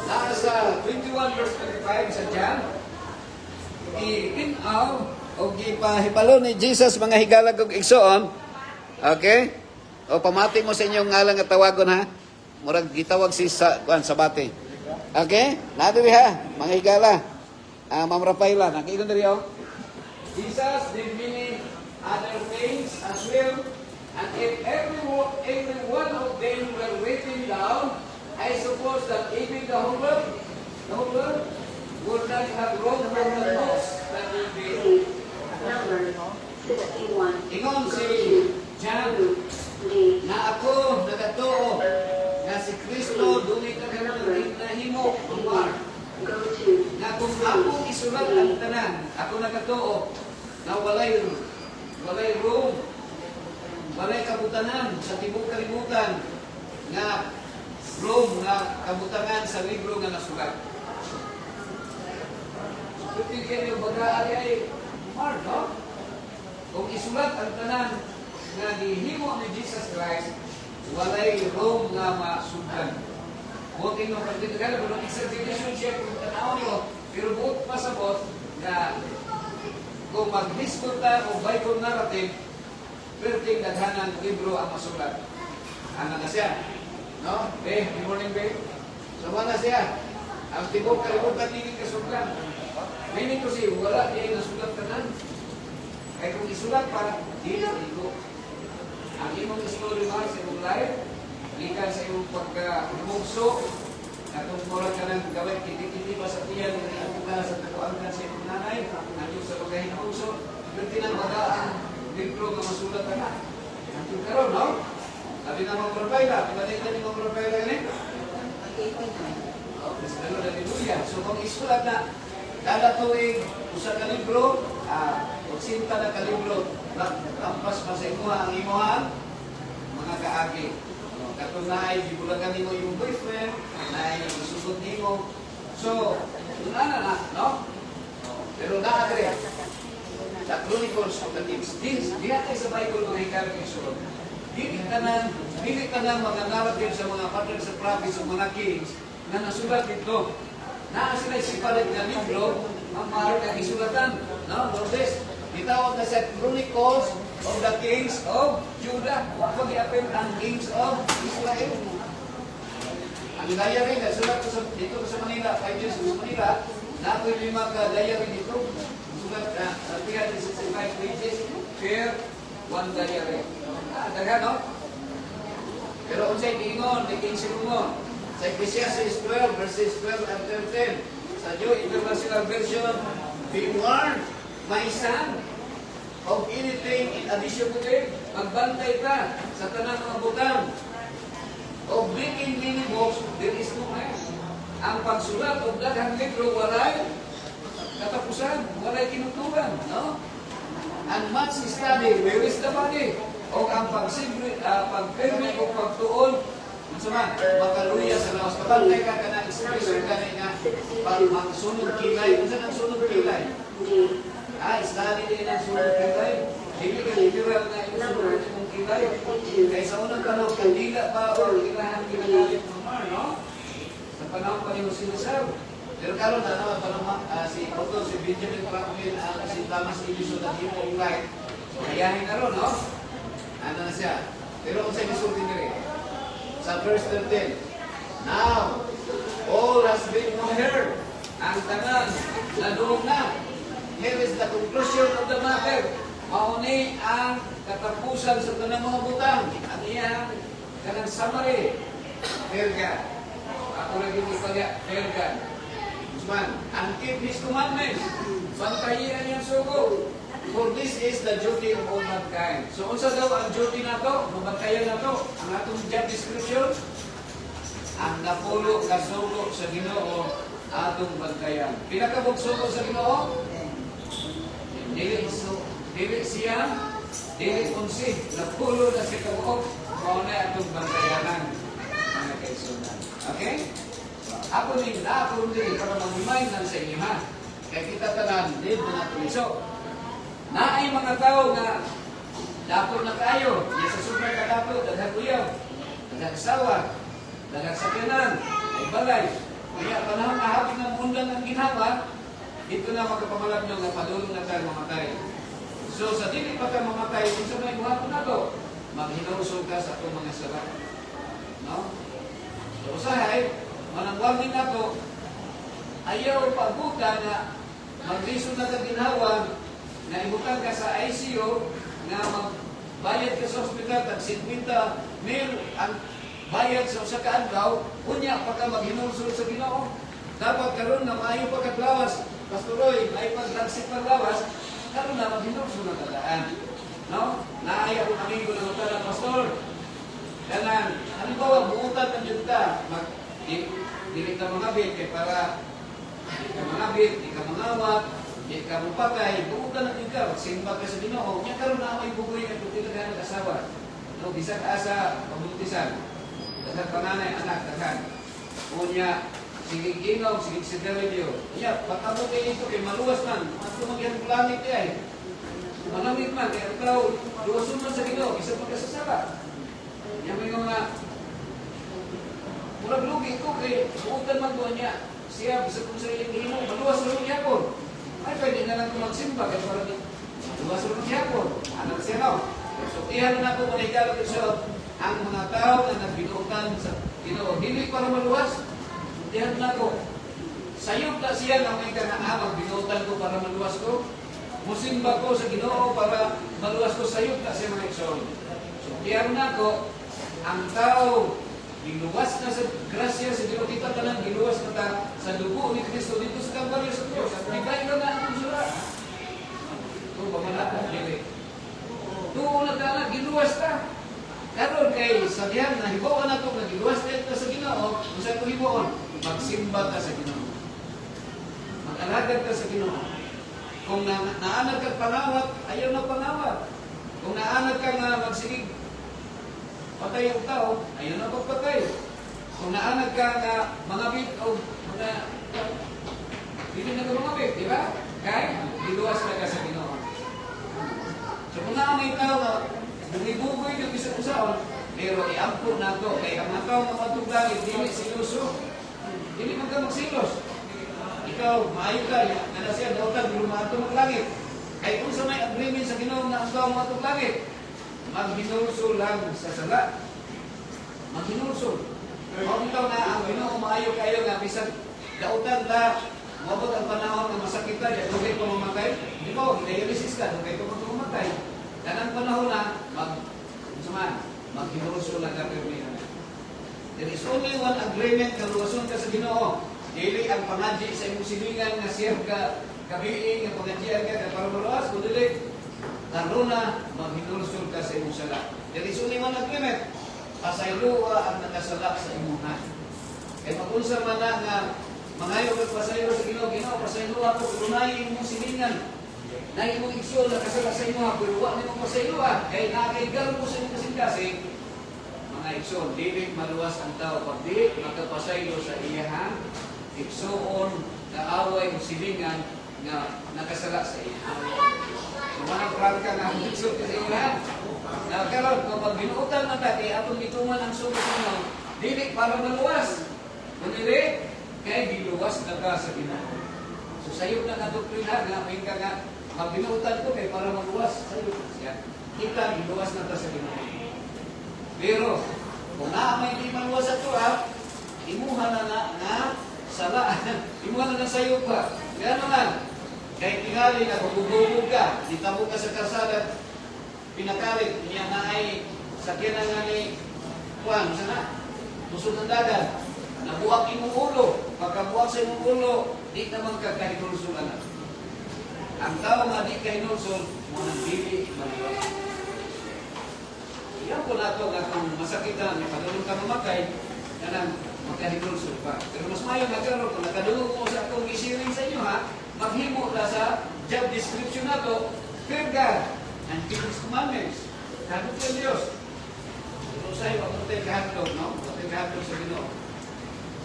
nasa 21 verse 25 sa John, i-inaw o gipahipalo ni Jesus mga higalag og igsoon. Okay? O pamati mo sa inyong ngalan nga tawagon ha. Murag gitawag si sa bati. Okay? Nadiri ha, mga higala. Ma'am Rafaela, nakikinig diri oh. Jesus did many other things as well, and if every one of them were written down, I suppose that even the whole world would not have room for the books that will be. Ingon si John na ako nagatuo na si Kristo dunay kagalang nahimo ang Mark. Na kung ako isulat ang tanan, ako nagatuo na walay room, walay kabutanan sa tibok kalibutan nga room nga kabutangan sa libro nga nasulat. Pwede kayo bagaan ay Mark, no? Kung isulat ang tanan nga gihimo ni Jesus Christ, walay room nga masugdan. Buot yung pagdidagala, pero exaggeration siya kung tanaw nyo, pero buot pasabot na kung mag-diskuta o Bible narrative, perting daghanan libro ang masulat. Ano na siya? No? Good morning, babe. So, wala siya. Ang tibok kalibutan hindi kasuglan. Meaning ko siya, wala niya yung nasulat ka nan. Kaya kung isulat para, di na ito. Ang imong story man sa imong life, ikan sa imong pagka-bugso, na kung mura ka ng gawin, kiti-kiti pa sa tiyan, ang ka sa takuan ka sa imong nanay, ang yung sa pagkahinbugso, yung tinambagaan, libro nga masulat ka na. Ang yung karoon, no? Sabi na mga Rafaela, ibalik na ni mga Rafaela yan eh? Yes, Lord, hallelujah. So kung isulat na, kada tuwing usa ka libro, o sinta na ka libro, lampas pa sa imuha ang imuha, mga kaagi. Katong naay, bibulagan mo yung boyfriend, naay, isugod mo. So, yun na, no? Pero naadre, sa Chronicles of the Kings, di natin sa Bible mga hikalang isulod. Dili ka na mga narrative sa mga patriarchs sa prophets o mga kings na nasulat dito. Naa sila sipalit na libro, ang mahal na isulatan. No? Lourdes, itawag na sa Chronicles of the Kings of Judah. Pag-i-apel ang Kings of Israel. Ang diary na sulat ko dito sa Manila, 5 years sa Manila, na ako'y 5 ka-diary dito. Sulat na 365 pages per 1 diary. Daga, no? Pero kung sa'y ingon, may King Solomon, sa Ecclesiastes 12, verses 12 and 13, sa New International Version, be warned, my son, of anything in addition to them. Magbantay ka sa tanang mga butang. Of making many books, there is no end. Ang pagsulat o daghang libro, walay katapusan, walay kinutuban, no? And much study, where is the money? O ang pagpirmi o pagtuon, masama, makaluya sa lawas. Kapantay ka na expression ka na nga, magsunod kilay. Kung saan ang sunod kilay? Study din ang sunod kilay. Hindi ka literal na inusunod mong kilay. Kaya sa unang tanong, kandila pa o ilahan kinagalit ng mar, no? Sa panahon pa rin mo sinasab. Pero karon na naman parang si Otto, si Benjamin Franklin, si Thomas Edison at Himo Wright. So kayahin karon, no? Ano na siya? Pero kung sa isulti nila sa verse 13, now, all has been heard. Ang tanan, naduong na. Here is the conclusion of the matter. Mauni ang katapusan sa tanang mga butang. Ang iyang kanang summary. Perga. Ako lagi ipagya, Perga. Man, and keep His commandments. Bantayan niyang sugo. For this is the duty of all mankind. So, unsa daw ang duty nato? Mabantayan nato. Ang atong job description, ang napulo kasugo sa Ginoo atong bantayan. Pila ka sugo sa Ginoo? Dili siya, dili unsi. Napulo na si kabuok. Mao na atong bantayanan. Mga kaisunan. Okay? Ako din, para mag-remind lang sa inyo, ha? Kaya kita tanan, din mga puliso. Naay mga tao nga, dapo na kayo, di sa super kadapo, daghang uyaw, daghang sawa, daghang sakyanan, ay balay. Kaya panahon na hapon ng undan ang ginawa, dito na magkapamalam nyo nga padulong na tayo mamatay. So sa dili pa tayo mamatay, kung sa may buhaton na to, maghinusog ka sa itong mga sarap. No? So usahay, manangwag din nato, ayaw pagbuka na mag-reason na kaginawa na ibutan ka sa ICU na magbayad ka sa hospital tag 50 mil ang bayad sa usa ka adlaw, unya pa ka maghinulsol sa Ginoo. Dapat karon na maayo pa kaglawas, Pasturoy, may paglagsik paglawas, karon na maghinulsol na tadaan. No? Naaya ko amigo ng utang pastor. Kanan, halimbawa buutan ng junta, dili ka mangabit kay para di ka mangabit, di ka mangawat, di ka mapatay, buutan na ikaw, simba ka sa Ginoo. Nya karon na may bugoy nga kung dili ka asawa. No, bisag asa pabutisan. Daghang pananay anak daghan. Unya sige ginaw, sige sigarilyo. Nya patabo kay ito kay maluwas man, ato magyan langit ay. Manamit man kay ikaw luwason man sa Ginoo, bisag magkasasala. Nya may mga murag lugi ko kay buutan man ko niya. Siya bisa kung sa iyang himo, maluwas rin niya po. Ay pwede na lang ko magsimba kaya para maluwas rin niya po. Ano siya no? So iyan na po manigalo ko siya ang mga tao na nagbinuutan sa Ginoo. Dili para maluwas. Iyan na ko. Sayop na siya na may kanaan binuutan ko para maluwas ko. Musimba ko sa Ginoo para maluwas ko sayop na siya mga ikson. So iyan na ko ang tao giluwas na sa grasya sa Ginoo kita tanan giluwas na ta sa dugo ni Kristo dito sa Kalbaryo sa Dios. At nagay na ang sura. Kung pamana dili. Tuon na tanan giluwas ta. Karon kay sabihan na hibaw na to nga giluwas ta sa Ginoo, usa ko hibaon, magsimba ka sa Ginoo. Mag-alagad ka sa Ginoo. Kung naanad ka panawat, ayaw na panawat. Kung naanad ka nga magsigig patay ang tao, ayaw na pagpatay. Kung naanag ka na mangabit o mga hindi na ka mangabit, di ba? Kaya, iluwas na ka sa Ginoo. So kung may tao na bumibugoy yung isang usaon, pero iampun na ito. Kaya ang mga tao na matuglangit, dili siluso. Dili man ka magsilos. Ikaw, maayo ka, na siya, dautag, lumato maglangit. Kaya kung sa may agreement sa Ginoo na ang tao matuglangit, maghinulso lang sa sala. Maghinulso. Kung ikaw na ang Ginoo maayo kayo nga bisag dautan ta, mabot ang panahon na masakit ta, dugay pa mamatay. Di ba, dialysis ka, dugay pa mamatay. Kanang panahon na maghinulso lang ka permihan. There is only one agreement kaluwason ka sa Ginoo. Dili ang pangadji sa imong silingan nga siyem ka kabiing nga pangadjian ka para maluwas, kundi lalo na maghinulsol ka sa imong sala. There is only one agreement. Pasayloa ang nakasala sa imong na. Kaya magunsa man na nga mangayo ka pasaylo sa Ginoo, Ginoo pasayloa ko tunay imong silingan. Na imong igsoon nakasala sa imong pero wa nimo pasayloa kay nakaigal mo sa imong kasing-kasing. Mga igsoon, dili maluwas ang tao pag di makapasaylo sa iyang igsoon na away mo silingan nga nakasala sa iyang. Mga prangka nga ang igsoon kasi iyang. Na karon kapag binuutan na dati atong gituman ang sugo sa Ginoo, dili para maluwas. Kundi kaya giluwas na ka sa Ginoo. So sayo na nga doktrina nga may ka nga magbinutan ko kay para magluwas sayo siya. Kita giluwas na ka sa Ginoo. Pero kung may di maluwas ato imuha na nga sala. Imuha na sayo pa. Kaya naman kay tingali na gugugog ka, ditabo ka sa kalsada, pinakalit niya na ay sakyanan nga ni Juan sana. Tusod ng dagat. Nabuwag imong ulo, pagkabuwag sa imong ulo, di naman ka kahinulsulan. Ang tao nga di kahinulsul, mo nang dili maliwas. Iyan po nato nga kung masakit na, may padulong ka mamakay, na nang magkahinulsul pa. Pero mas mayo nagkaroon, kung nakadulong mo sa akong isiring sa inyo maghimo na sa job description na to, fear God and keep His commandments. Hadot yung Diyos. Pero sa'yo, wag mo tayo kahadlog, no? Wag tayo kahadlog sa Ginoo.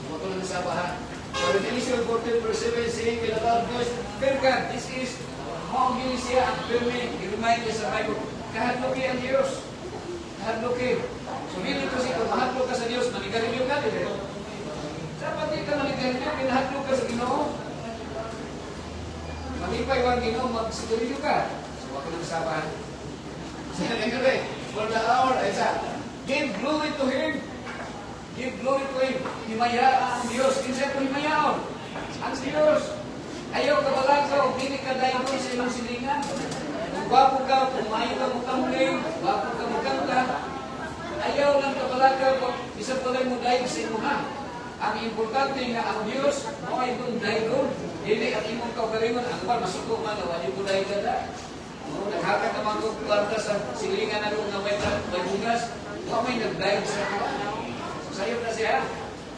Wag ko lang nasaba, ha? So, Revelation 14 verse 7 saying with a loud voice, fear God, this is how you siya ang firme, i-remind niya sa Bible, kahadlogi ang Diyos. Kahadlogi. So, hindi ko si kung mahadlog ka sa Diyos, manigarilyo ka, di ba? Dapat di ka manigarilyo, pinahadlog ka sa Ginoo. Malipay wang Ginoo, magsigarilyo ka. So, wag ko lang nasaba, ha? For the hour, give glory to Him. Give glory to Him. Himaya ang Diyos. Kinsa ko himayaon? Ang Diyos. Ayaw ka balagaw. Hindi ka dayon sa iyong silingan. Kung wapo ka, kung maayo ka mukamling, wapo ka mukanta, ayaw lang ka balagaw. Isa pala mo dayon sa iyong Ang importante nga ang Diyos, mo ay kung dayon. Hindi at imong kaugalingon, ang ba masuko man, wali mo dayon ka da. Naghatag naman ko kwarta sa silingan na kung may bugas, may nagdayon sa mga. Sayo na siya.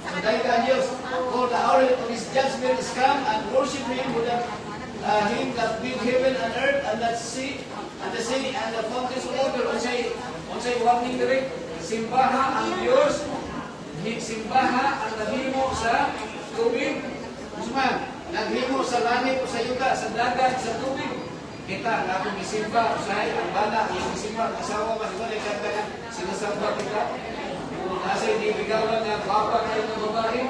Nagdayon ka ang Diyos. For the hour of His judgment is come and worship Him with Him that built heaven and earth and the sea and the fountains of water. Unsay warning direct. Simbaha ang Diyos. Simbaha ang naghimo sa tubig. Usman, naghimo sa langit o sa yuta, sa dagat, sa tubig. Kita nga akong isimba, usahay, ang bala, yung isimba, ang asawa, maniwala, kanta nga, sinasamba kita. Kung nasa inibigaw lang nga, papa kayo ng babae,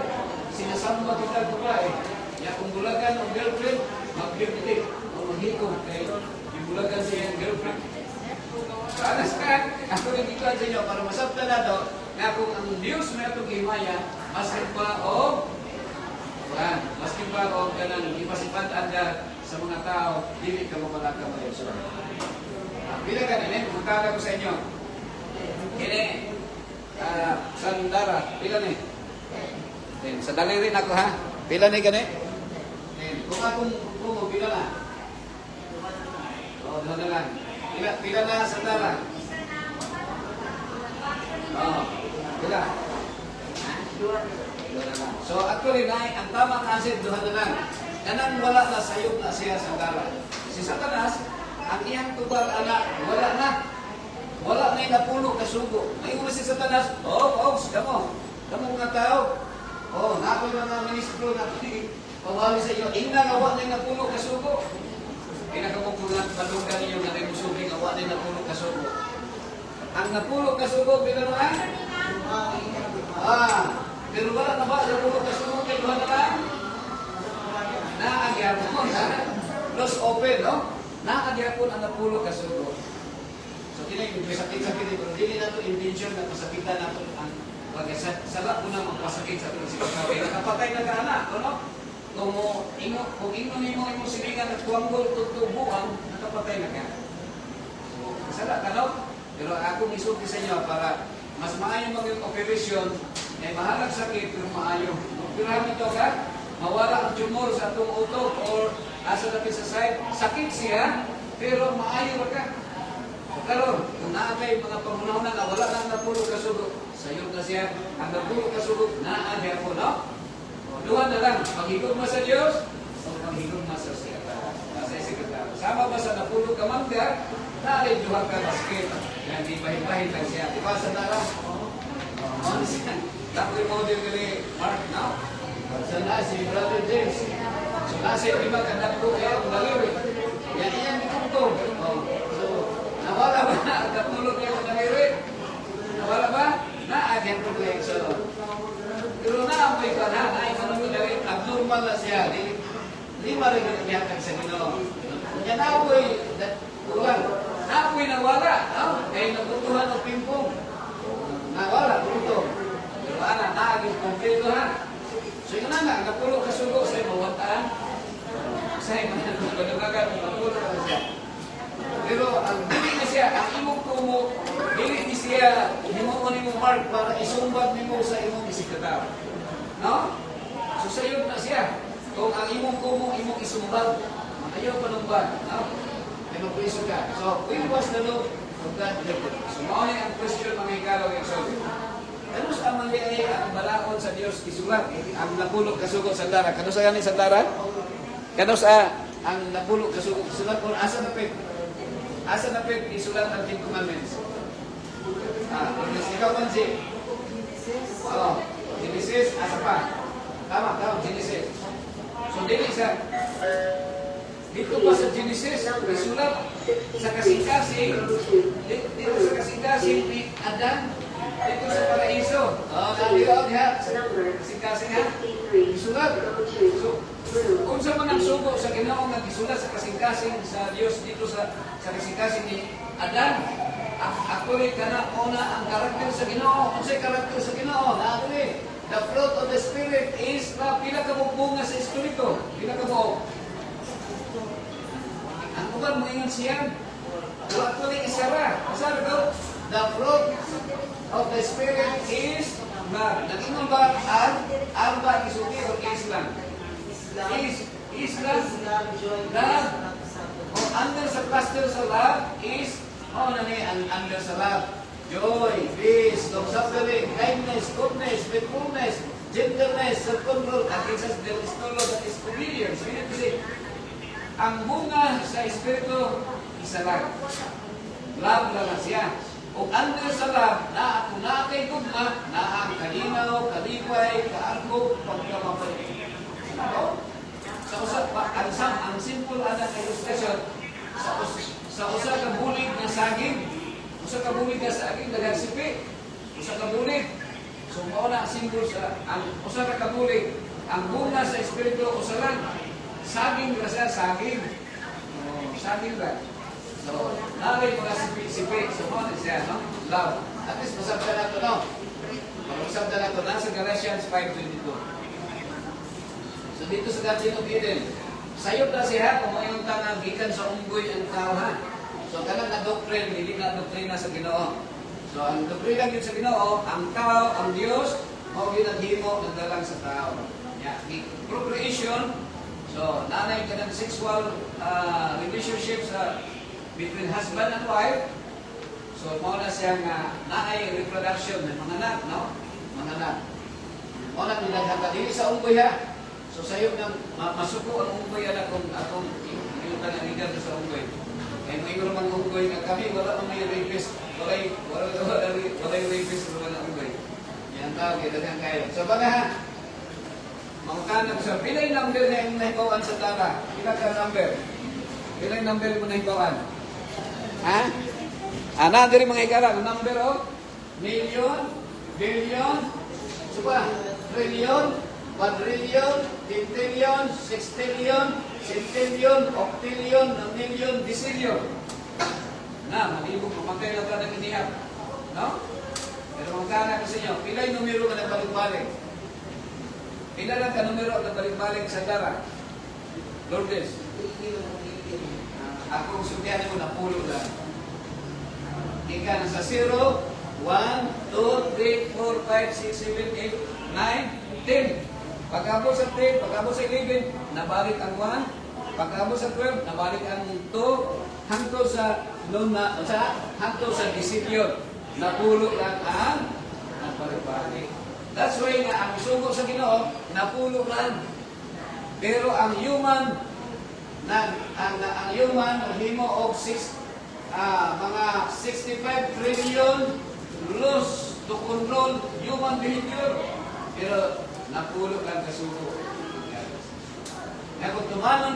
sinasamba kita babae. Ya kung bulagan ang girlfriend, mag-birthday, o maghikong kayo, ibulagan siya yung girlfriend. Panas ka, ako rin dito sa inyo, para masabta na to, nga kung ang Diyos may itong himaya, maskin pa o, maskin pa o, ganang ipasipantaan ka, sa mga tao, dili ka mapalaka mo yung sura. Pila ka nini, magkala ko sa inyo. Kini, Sandara, pila ni? Sa dalirin ako ha. Pila ni gani? Kung akong kumo, pila na? O, doon na lang. Pila na, Sandara? O, pila? Dua na lang. So, actually, ang tamang answer, duha na lang. Kanang wala na sayop na siya sa dara. Si Satanas, ang iyang tubal anak, wala na. Wala na yung napulo kasugo. May una si Satanas, kamo mga tao. Nakoy mga ministro na pawali sa iyo. Ina nga wala na yung napulo kasugo. Pinakamukulang palunggan niyo na rin musuging wala na yung napulo kasugo. Ang napulo kasugo, binaruan? Pero wala na ba ang napulo kasugo? Kaya na lang? Naagyapon, close open, no? Naagyapon ang napulo kasugo. So, kinay, may sakit-sakit ito. Hindi na ito intention na masakitan na ito ang sala ko na magpasakit sa ito si Pagkawin. Nakapatay na ka-anak, no? Kung imo silingan at kuwanggol tutubuan, nakapatay na ka. So, sala ka, no? Pero ako misulti sa inyo para mas maayo maging operasyon, ay mahalag sakit, pero maayo. Operahan ito ka, mawala ang tumor sa atong utok or asa dapit sa side. Sakit siya, pero maayo ka. Karon, kung naagay mga pamunahon na wala nang napulo kasugo, sayo na siya, ang napulo kasugo, naagay ako, no? Duha na lang, maghigugma sa Diyos, o maghigugma sa siya. Sa sekretaryo. Sama ba sa napulo ka mangga, naagay duha ka basket. Yan, di bahin-bahin lang siya. Di ba sa nara? Ano siya? Dapat yung model kali Mark now. Sana si Brother James. So nasa yung iba kandak ko kaya ang daliri. Yan iyan ditutong. So nawala ba ang katulog niya ang daliri? Nawala ba? Naagyan ko ko yung salo. Pero naamoy ka na. Naay ka nung daliri. rin ginagihatan sa Ginoo. Kaya naapoy, kulang. Naapoy nawala, no? Kaya nagutuhan o pimpong. Nawala, gutom. Pero ana, naaging kompleto ha. So yun na, napulo kasugo sa imo, wantaan. Sa imo, panabagan, napulo ka siya. Pero ang dili na siya, ang imong kumo, dili ni siya, himuon ni mo mark para isumbat ni mo sa imong isikataw. No? So sayod na siya. Kung ang imong kumo, imong isumbat, ayaw panumban. No? Ay magpriso ka. So, we was the Lord of God. So, mauni ang question mga ikalaw yung sabi. Ano sa mali ay ang balaod sa Diyos isulat? Ang napulog kasugod sa dara. Kano sa ganing sa dara? Kano sa ang napulog kasugod isulat? Kung asa na pwede? Asa na pwede isulat ang Ten Commandments? Ikaw man si? Oo. Genesis, asa pa? Tama, Genesis. So, dili sa dito pa sa Genesis, isulat sa kasing-kasing, dito sa kasing-kasing ni Adan, dito sa paraiso. Nandito diha, sa kasing-kasing ha, isulat. So, kung sa mga sugo sa Ginoo nga isulat sa kasing-kasing sa Dios dito sa kasing-kasing ni Adan, ako rin kana una ang karakter sa Ginoo. Kung sa'y karakter sa Ginoo, natin the fruit of the Spirit is na pila ka bunga sa Espiritu. Pila ka mo. Ang uban mo ingon siya. So actually isara. Masara ko. The fruit of the Spirit is love. Nag-ingon ba ang ba isuti o Islam? Islam, love. O under sa cluster sa love is ang under sa love. Joy, peace, long-suffering, kindness, goodness, faithfulness, gentleness, self-control, at isa sa istolo that is obedience. Kasi ang bunga sa Espiritu, isa lang. Love lang siya. O under sa love, na kung nakay tugma, na ang kalinaw, kalipay, kaargog, pagkamapay. Ano? Sa usap, ang simple ana na illustration, sa usa ka bulig na saging, usa ka bulig nga sa aking nagasipi, usa ka bulig. So mao na ang simbol sa ang usa ka bulig. Ang bunga sa Espiritu usa lang. Saging ra siya, saging. Saging ba? So, nalay mga sipi-sipi. So mao na siya, no? Love. At least masabda na ito, no? Masabda na ito. Nasa Galatians 5:22. So dito sa Garden of Eden, sayop na siya kung mayroong tanang gikan sa unggoy ang tao ha. So, kanang na-doctrine, hindi na doktrina sa Ginoo. So, ang doktrina yun sa Ginoo, ang tao, ang Diyos, o ginaghimo ng dalang sa tao. Yeah. Procreation, so, nanay ka ng sexual relationships between husband and wife. So, mao na siyang nanay reproduction ng mga anak, no? Mga anak. Mao na nilaghan dili sa unggoy ha. So, sayop na masuko ang unggoy anak kung akong yung tanang sa unggoy. Kaya may mga unggoy nga kami, wala may rapist, walay rapist sa mga unggoy. Yan tao, kailangan kayo. So baga ha, mangkanan sa pilay number na yung nahibawan sa tara. Pila ka number? Pilay number mo nahibawan? Ha? Ana, diri mga ikala, number o? Million, billion, suba, trillion, quadrillion, quintillion, sextillion, centillion, octillion, million, decillion. Na, malibog, mamatay na ito ng inihap. No? Pero magkana ko sa inyo, pila'y numero ka nagbalik-balik? Pila lang ka numero na balik-balik sa dara? Lourdes. Akong sugyan mo na pulo lang. Ika na sa 0, 1, 2, 3, 4, 5, 6, 7, 8, 9, 10. Pagkabot sa 10, pagkabot sa 11, nabalik ang 1. Pagkabot sa 12, nabalik ang 2. Hangtod sa hangtod sa disipyon. Napulo lang ang nabalik-balik. That's why nga ang sugo sa Ginoo, napulo lang. Pero ang human ang human himo og mga 65 trillion laws to control human behavior. Pero napulo lang kasugo. Kaya kung tumano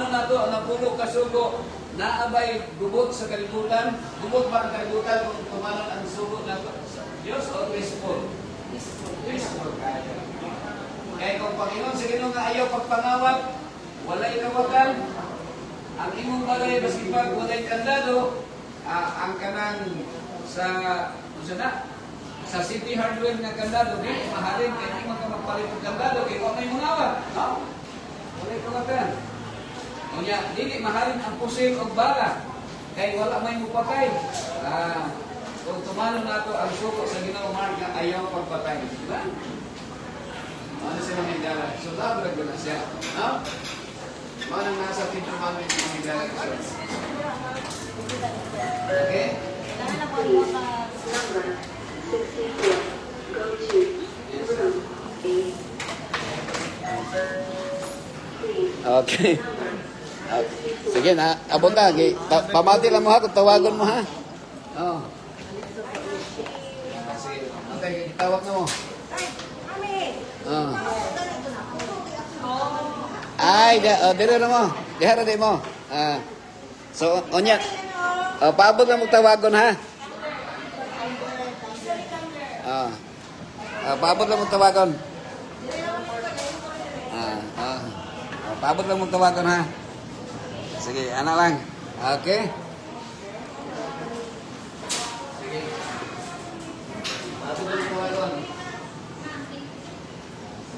na to ang napulo kasugo, naabay gubot sa kalibutan, gubot ba ang kalibutan kung tumano ang sugo na to? Diyos o peaceful? Peaceful kaya. Kaya kung Panginoon sa Ginoo nga ayaw pagpangawat, walay kawatan, ang imong balay masipag walay kandado, ang kanang sa sa City Hardware nga kandado, di mahalin kay di man ka magpalit og kandado kay wa may mangawan, no? Walay kawatan. Unya, dili mahalin ang pusil og bala kay wala may mupatay. Kung tumalo na ito ang suko sa Ginoo Mark na ayaw pagpatay. Diba? Ano sila may dala? So, labrag na siya. No? Manang nasa Tito Mami yung may dala ko siya. Okay? Number 64. Go to room 8. Okay. Sige na, abot na. Pamati lang mo ha, kung tawagon mo ha. Oo. Sige, okay, itawag na mo. Oo. Ay, dire na mo. Dihara di mo. So, onya. Paabot na mo tawagon ha. Paabot lang mo tawagon. Paabot lang mo tawagon ha. Sige, ano lang. Okay. Sige. Paabot lang mo tawagon.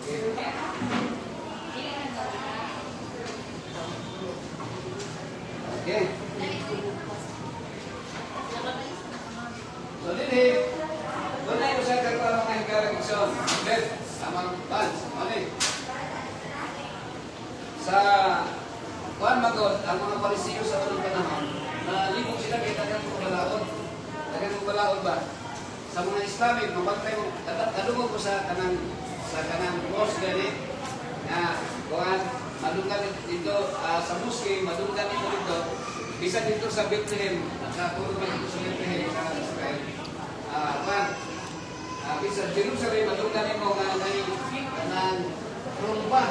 Sige. Okay. So, dili. Doon na yung sa karparang ng karagison. Then, samang pants. Mali. Sa kuan magod, ang mga parisiyo sa unang panahon, na libog sila kay dagang balaod. Dagang balaod ba? Sa mga Islamic, mabantay mo, kadungog ko sa kanang boss gani, na kuan, madunggan dito sa Muslim, madunggan dito, bisa dito sa Bethlehem, sa puro dito sa Bethlehem, sa Israel. Kuan, bisa Jerusalem, madunggan mo nga kanang rumba,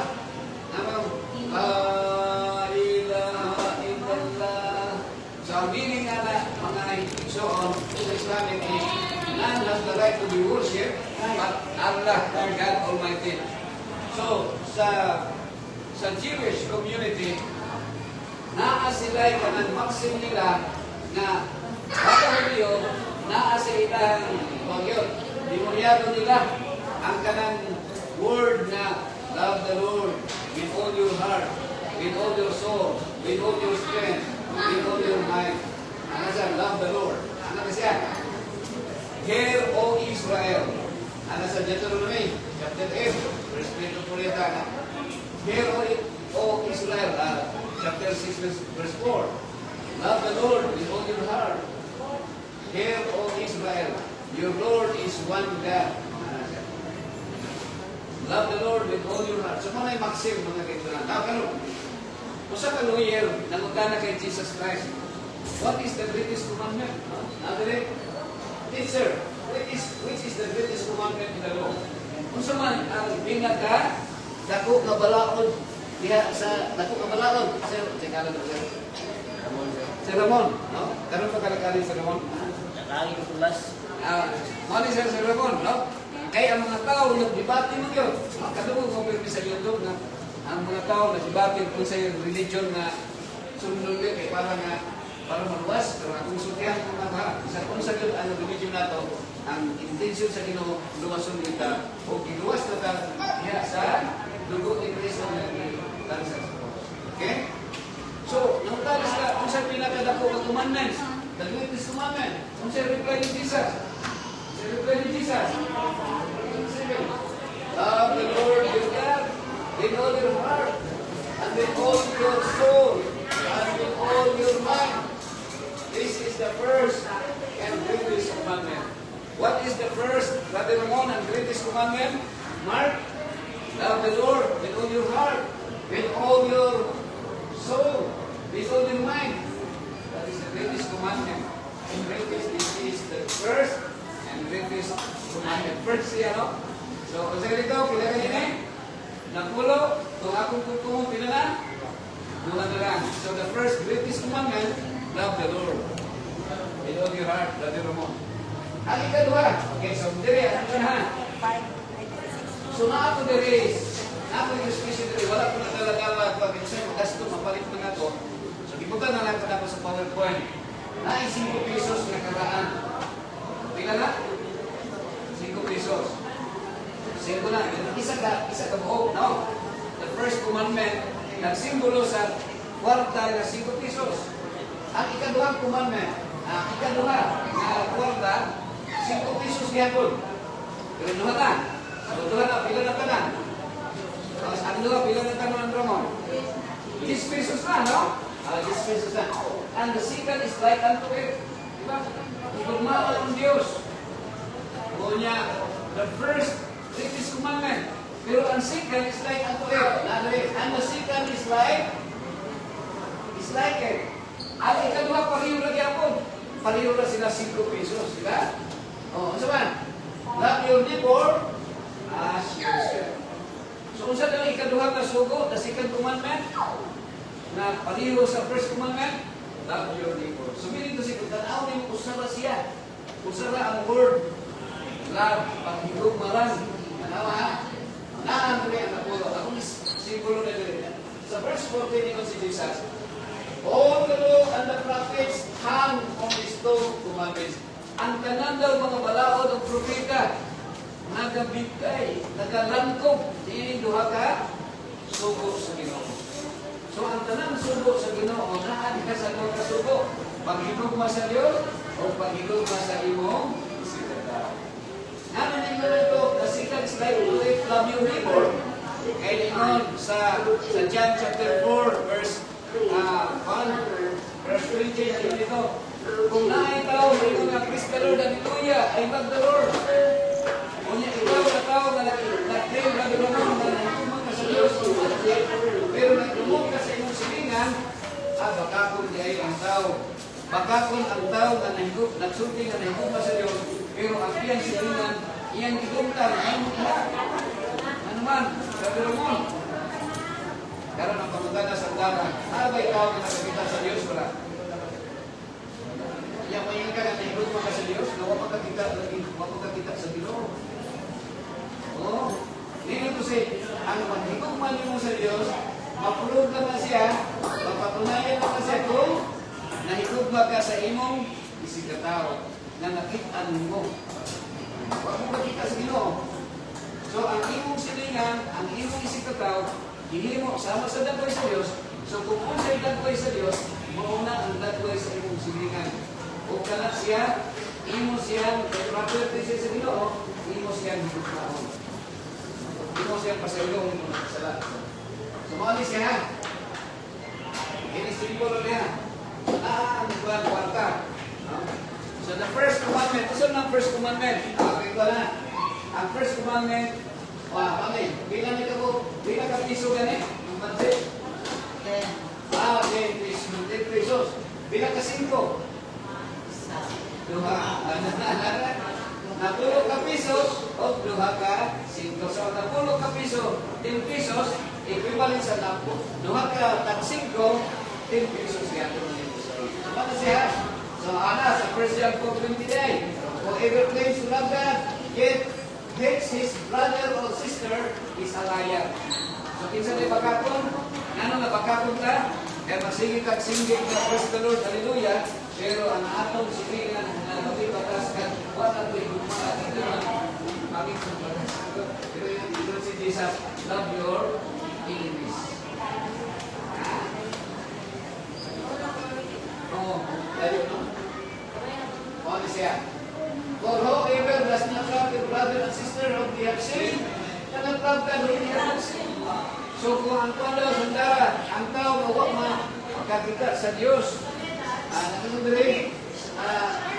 La ilaha illallah. So, ang meaning nga na mga institusyon sa Islamic is none has the right to be worshipped but Allah, God Almighty. So, sa Jewish community, naa sila kanang maxim nila na kapahulyo, naa sa ilang bagyo. Demoryado nila ang kanang word na love the Lord with all your heart, with all your soul, with all your strength, with all your mind. Ano siya? Love the Lord. Ano siya? Hear, O Israel. Ano sa Deuteronomy, chapter 8, verse 3 to 4. Hear, O Israel. Chapter 6, verse 4. Love the Lord with all your heart. Hear, O Israel. Your Lord is one God. Love the Lord with all your heart. So, mga maxim, mga kaitunan. Now, karon, kung sa kaluyer, nangutana kay Jesus Christ, what is the greatest commandment? Teacher, which is the greatest commandment in the law? Kung sa man, ang bingaga, dako nga balaod, diha sa dako nga balaod. Sir, teka lang, sir. Sir Ramon, no? Karon pa kalakali, Sir Ramon? Nakali ko tulas. Mali, Sir Ramon, no? Kaya ang mga tao, nagbibati mo yun. Kadungog ko pero sa YouTube na ang mga tao nagbibati kung sa religion na sundol yun, kaya para maluwas, pero kung sutihan ko na ba, kung sa yun ang religion na to, ang intention sa Ginoo, luwason kita, o giluwas na ta, diya sa dugo ni Cristo na talis. Okay? So, nang talis ka, kung sa pinakadako ng commandments, the greatest commandment, kung sa reply ni Jesus, love the Lord your God with all your heart and with all your soul and with all your mind. This is the first and greatest commandment. What is the first, Brother Ramon, and greatest commandment? Mark, love the Lord with all your heart, with all your soul, with all your mind. That is the greatest commandment. And greatest, this is the first and greatest commandment. First siya, no? So, kung sa ganito, pila ka din eh? Napulo, kung akong kukumong, pila na? Dua na lang. So, the first greatest commandment, love the Lord. With all your heart, Brother Ramon. Ang ikadwa, okay, so, dire, ano ka na ha? So, na ako dire, Ako yung especially, wala ko naglalagala pag minsan gasto, mapalit na ako. So, ibutan na lang ako sa PowerPoint. Ay, 5 pesos na karaan. Pila na? 5 pesos. 5 na. Isa ka buo, no? The first commandment, nagsimbolo sa kwarta na 5 pesos. Ang ikaduhang commandment, ikaduha na kwarta, 5 pesos gihapon. Pero duha na. So, duha na, pila na tanan. Ang duha, pila na tanan, Ramon? 10 pesos na, no? 10 pesos na. And the second is like unto it. Diba? Igugmao ang Diyos. O niya, the first, greatest commandment. Pero ang second is like unto it. And the second is like it. Ang ikaduha, pariyo na gyapon. Pariyo na sila 5 pesos. Diba? O, ano man? Love your neighbor as yourself. So, kung saan ang ikaduha na sugo, the second commandment, na pariho sa first commandment, love your neighbor. So, meaning to say, kung tanaw niyo, usara siya. Usara ang word. Love, paghigog marang. Tanawa ha? Naan rin ang napulo. Akong simbolo na rin. Sa verse 14 ni si Jesus, all the law and the prophets hang on these two commandments. Ang tanan daw mga balaod ng propeta, nagabigay, nagalangkog, di duha ka, sugo sa Ginoo. So ang tanang sugo sa Ginoo, naan ka sa mga sugo, paghigugma sa Diyos o paghigugma sa imong sikata. Ano ninyo ito? The second slide ulit, love your neighbor. Kaya ningon sa John chapter 4, verse 1, verse 20, yun ito. Kung naay tao, ito nga, praise the Lord, hallelujah, I love the Lord. Kung ikaw na tao na nag-claim na dumamang na nagtumang ka sa Diyos, pero nagtumong ka sa inyong silingan, bakakon di ay ang tao. Bakakon ang tao na nagsulti na nahigog sa Diyos, pero ang iyang silingan, iyang higugtan, iyang higugtan. Ano man, sabi Ramon, karon ang pamagana sa dara, ba'y tao na nakakita sa Diyos para? Yang mayin ka na nahigog ka sa Diyos, na wapagkakita sa Ginoo. Oh, dito to say, ang maghigugman mo sa Diyos, mapulog naman siya, mapatunayan naman siya kung nahigugma ka sa imong isikataw na nakita mo. Huwag mo makita sa Ginoo. So, ang imong silingan, ang imong isikataw, ihimo sama sa dagway sa Diyos. So, kung sa'y dagway sa Diyos, mauna ang dagway sa imong silingan. Kung kanak siya, imo siyang property siya sa Ginoo, imo siyang higugmaon. Imo siyang pasalong imo na kasala. So, maalis siya ha. Ini simbolo niya. Ang kwarta. So, the first commandment. Ito ang first commandment. Ito na. Ang first commandment, bilang ito po, bilang ka piso gani, ang budget. 10 pesos. Bilang ka 5. Napulog ka piso, o duha ka 5. So, napulog ka piso, 10 pesos, equivalent sa napo. Duha ka tag 5, 10 pesos yan. Ano siya? So, ana, sa 1 John 4:20, whoever claims to love God, yet hates his brother or sister, is a liar. So, kinsa na bakakon? Ano na bakakon ka? Kaya masigit at singgit na praise the Lord, hallelujah. Pero ang atong silingan na mabibatas ka, wala ko yung mga dito na pangit ng batas. Pero yung si Jesus, love your enemies. Oo, tayo no? Ano siya? For whoever does not love their brother and sister whom they have sinned, cannot love God whom they have not sinned. So kung ang tao sundara, ang tao na huwag makakita sa Diyos,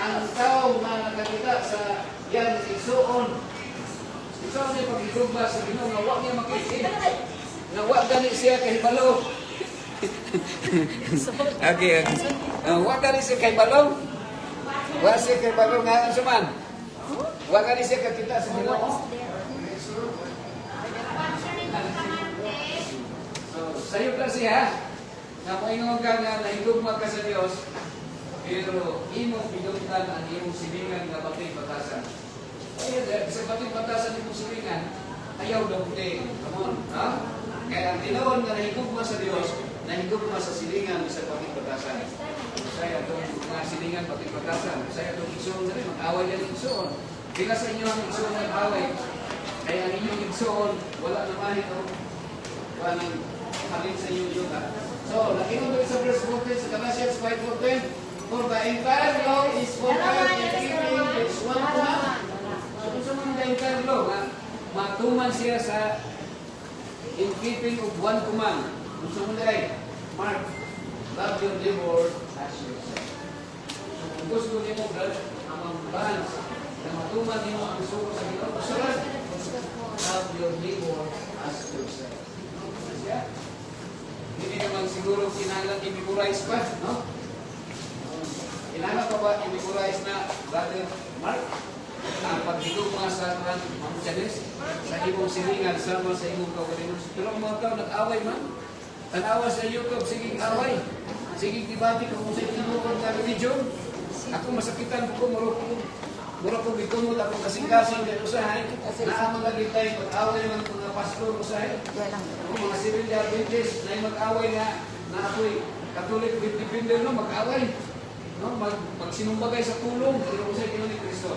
ang tao na nakakita sa yan isuon niya pag-igugba sa Ginoo nga huwag niya makisin, nga huwag gani siya kay balo. Okay. Huwag gani siya kay balo. Huwag siya kay balo nga ang suman. Huwag gani siya kakita sa Ginoo. Sayo lang siya, na moingon ka nga nahigugma ka sa Diyos, pero imong pinuntan ang imong silingan nga batid batasan. Sa batid batasan imong silingan, ayaw daw puti. Come on, ha? Kaya ang tinuon na nahigugma sa Dios, nahigugma sa silingan sa pakipagkasan. Saya itong mga silingan pakipagkasan. Saya itong igsoon na rin, mag-away yan igsoon. Bila sa inyo ang igsoon mag-away, kaya ang inyong igsoon, wala naman ito. Wala nang halin sa inyong yuta. So, nakinom doon sa verse 14 sa Galatians 5:14, for the entire law is fulfilled in keeping its one command. So, kung sa mga entire law, matuman siya sa in keeping of one command. Kung sa mga Mark, love your neighbor as yourself. So, kung gusto niyo mo, ang balance na matuman niyo ang suko sa Ginoo, sulat, love your neighbor as yourself. Siya? Hindi naman siguro kinahanglan i-memorize pa, no? Kinahanglan pa ba i-memorize na, Brother Mark? Ang pagdilog mga sa mga Chanes, sa imong silingan, sama sa imong kaugalingon. Pero ang mga tao nag-away man. Tanawa sa YouTube, sige away. Sige debate kung sa tinukod na religion. Ako masakitan ko, mura ko bitumot akong kasing-kasing dahil usahay. Naamang lagi tayo, mag-away naman kung mga pastor usahay. Kung mga civil Adventist na yung mag-away na ako'y Catholic defender, no, mag-away. No, magsinumbagay sa tulong, pero usahay kino ni Cristo.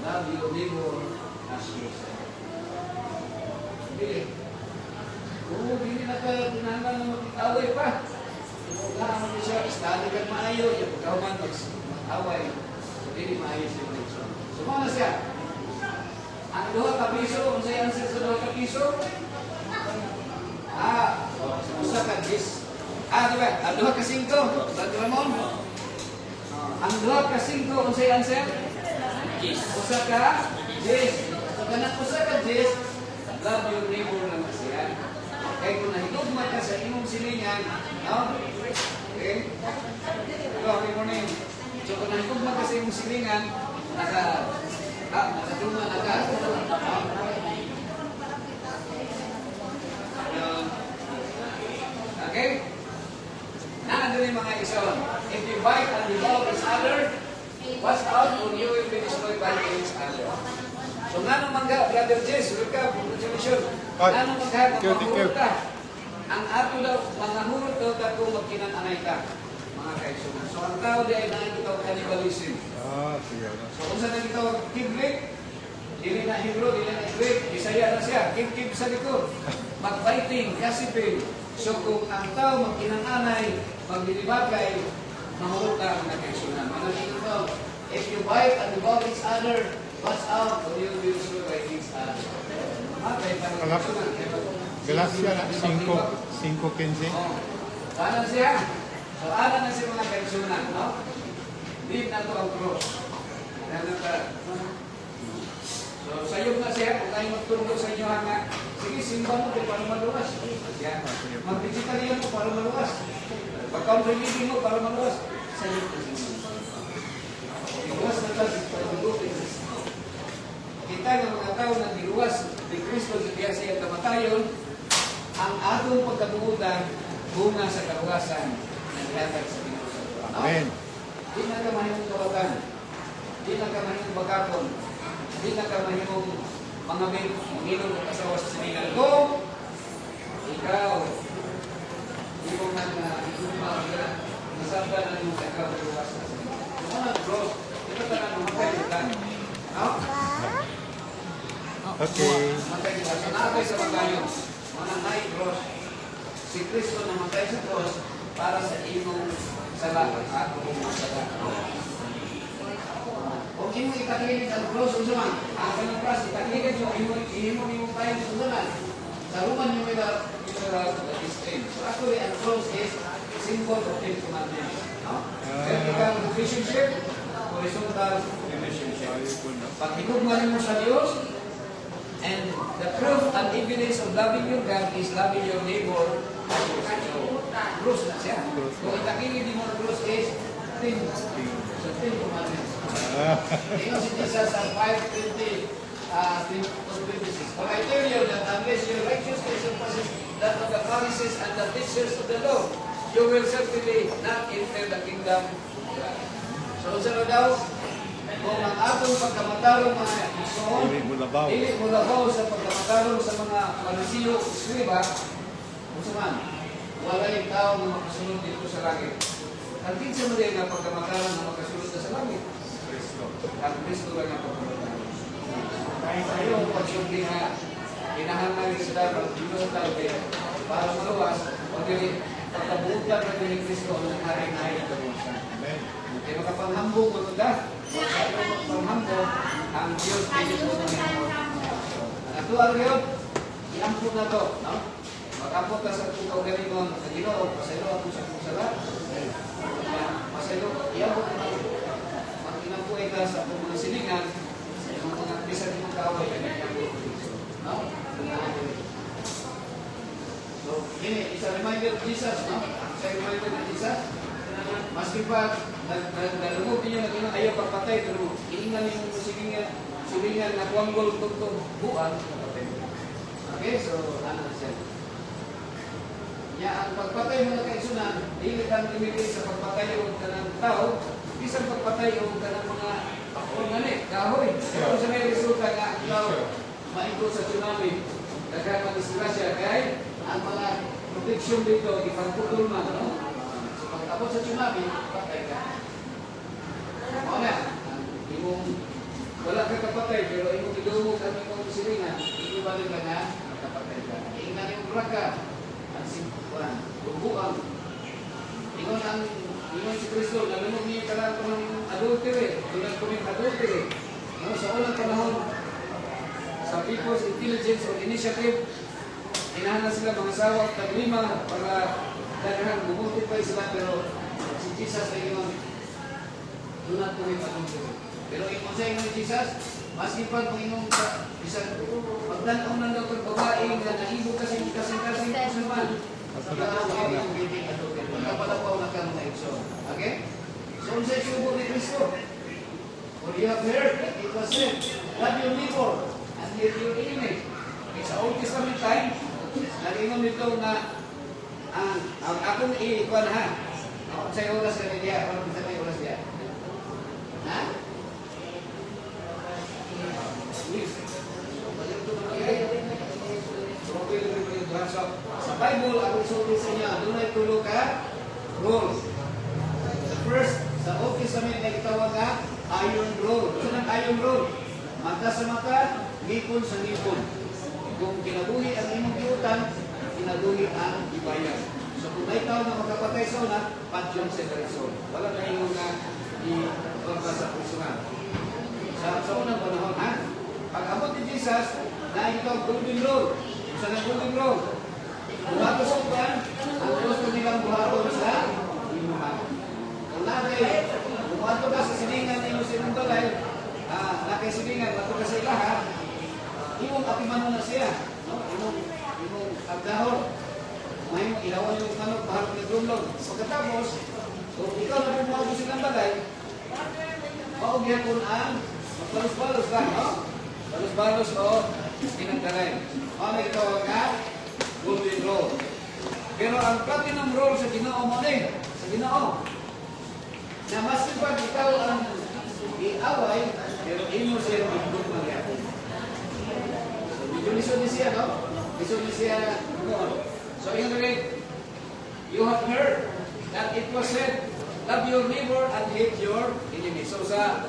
Love your neighbor as yourself. Hindi. Oo, hindi na ka tinangan na mag-away pa. Kailangan mo siya, istali ka maayo, yung pagkawaman mag-away. So, hindi maayo siya. Sumana siya. Ang 2 ka piso, kung sa'yo answer sa 2 ka piso, usa ka 10. Diba? Ang 2 ka 5, Brother Ramon. Ang 2 ka 5, kung sa'yo answer? Usa ka 10. So, kanang usa ka 10, love your neighbor naman siya. Kaya kung nahigugma ka sa imong silingan, no? Okay? Good morning. So, kung nahigugma ka sa imong silingan, nakaduma na ka. Okay? Naandun yung mga ison. If you bite and devour each other, watch out or you will be destroyed by each other. So nga nung mangga, Brother Jess, welcome, congratulations. Nga nung mangga, magpahurot ka. Ang ato daw, mga hurot daw ka kung magkinananay ka. Mga kaisunan. So ang tao di ay nakikitaw cannibalism. So kung saan nakikitaw kiblik, dili na Hebrew, dili na Greek, Bisaya na siya, kib-kib sa likod. Magbiting, gossiping. So kung ang tao magkinananay, maglilibagay, mahurot ka mga kaisunan. Mga nakikitaw, if you bite and devour each other, watch out or you will be destroyed by each other. Galacia 5:15. Ano siya? So, ano na siya mga kaisunan, no? Leave na ito ang cross. So, sayog na siya, kung tayo magtulog sa inyo nga, sige, simba mo para maluwas. Mag-vegetarian mo para maluwas. Pag-comprehending mo para maluwas. Sayog na siya. Iwas na tayo sa pag-dugo. Kita ng mga tao na diluwas ni Kristo sa diya siya kamatayon, ang atong pagkatuutan bunga sa kaluwasan na ihatag sa Panginoon. Amen. Di na ka mahimong kawagan, di na ka mahimong bagakon, di na ka mahimong mga mangilong ng asawa sa sinilang. Kung ikaw, di mo man na ikumpang ka, nasabdan ang iyong ikaw sa kaluwasan sa sinilang. Kung ano, bro, ito ka na mamatay ka. No? Okay. Mamatay ka. So, nakakay sa pagkayon. Mga night cross. Si Kristo namatay sa cross para sa imong sala at imong sala. Kung imong ikakilig ang cross, unsa man? Ang kanang cross, ikakilig mo, imong tayo sa sundanan. Sa ruman yung ito is ten. So actually, ang cross is symbol of 10 commandments. Vertical relationship, horizontal relationship. Pag hinugman mo sa Diyos, and the proof and evidence of loving your God is loving your neighbor as yourself. So, cross na siya. Kung itakili di mo ang cross is 10. So, 10 commandments. Ngayon si Jesus sa 5:20, 26. But I tell you that unless your righteousness surpasses that of the Pharisees and the teachers of the law, you will certainly not enter the kingdom of God. So, sa daw, kung ang atong pagkamatarong mga igsoon, Dili mo labaw. dili mo labaw sa pagkamatarong sa mga Pariseo, Eskriba, kung man, wala yung tao na makasunod dito sa langit. Ang kinsa mo din ang pagkamatarong na makasunod na sa langit. Ang Kristo lang ang pagkamatarong. Kaya sa iyo, pagsundi nga, inahangan kita ng pinutan para maluwas, o dili, pagkabutan na din ni Kristo ang hari-hari ng kabutan. Amen. Kaya makapanghambog maganda. Pagpanghambog ang Diyos Kristo ng Panginoon. Ang ito ang yun, iampun na to. No? Mag-ampun ka sa itong kaugalingon sa Ginoo, pasaylo ako sa kong sala. Pasaylo, iampun na to. Mag-inampuin ka sa itong mga silingan, sa itong mga bisan ng kaway, no? So, ini, isa reminder of Jesus, no? Isa reminder of Jesus. Maski pa, nalumog niyo na ayaw pagpatay, pero iingan yung silingan na kuwanggol tuntong buwan. Okay, so, ano na siya? Ang pagpatay mo na kaisunan, hindi kang limigay sa pagpatay o ka ng tao, isang pagpatay o ka ng mga organic, kahoy. Kung sa may resulta nga, ikaw, maikot sa tsunami, nagkaroon ng disgrasya, kaya ang mga protection dito, ipagputol man, no? So, pagkatapos sa tsunami, patay ka. O na, wala ka kapatay, pero imong idumog ang imong silingan, ibalik ka na, kapatay ka. Ingan yung raka, ang simpuan, bubuang. Ingon si Kristo, nalunod niya ka lang ng adultery, tulad ko ng adultery. No, sa unang panahon, sa People's Intelligence or Initiative, inahanap sila mga asawa at taglima para daghan bumultiply sila, pero si Jesus ay ingon, do not commit adultery. Pero ingon sa ingon ni Jesus, maski pa kung ingon sa isang pagdanaw ng daw kang babae na nahibog kasing kung naman, kapalapaw na kang na-exo. Okay? So, sa isubo ni Kristo, for you have heard that it was said, love your neighbor and hate your enemy. Okay, sa Old Testament time, nag-ingon nito na ang akong i-ikwan ha. Sa oras ka niya, parang sa may oras niya. Ha? Sa Bible, ako isulit sa inyo, doon ay tulo ka rules. The first, sa Old Testament ay itawag nga iron rule. Ito ng iron rule. Mata sa mata, ngipon sa ngipon. Kung kinabuhi ang imong giutan, kinabuhi ang ibayan. So kung may tao na magkapatay sa una, padyon sa karisyon. Wala na yung na i-pagka sa pusungan. Sa unang panahon, ha? Pag-abot ni Jesus, na ito ang golden rule. Sa ng golden rule, buhato sa upan, ang gusto nilang buhaton sa inuman. Kung natin, buhato ka sa silingan ng iyong sinunggalay, nakasilingan, bato ka sa ilaha, imong apiman na siya. Imong agdahon. May ilawan yung manok, bahal ng drumlog. Pagkatapos, kung ikaw na bumuha mo silang bagay, maugyan kung ang magbalos-balos lang, no? Balos-balos o pinagdalay. Ano ito ang golden rule. Pero ang platinum rule sa Ginoo mo din, sa Ginoo, na mas ipag ikaw ang iaway, pero imo siya magdug magyapon. So, medyo lisod ni siya, no? Lisod ni siya, so, yung rin, you have heard that it was said, love your neighbor and hate your enemy. So, sa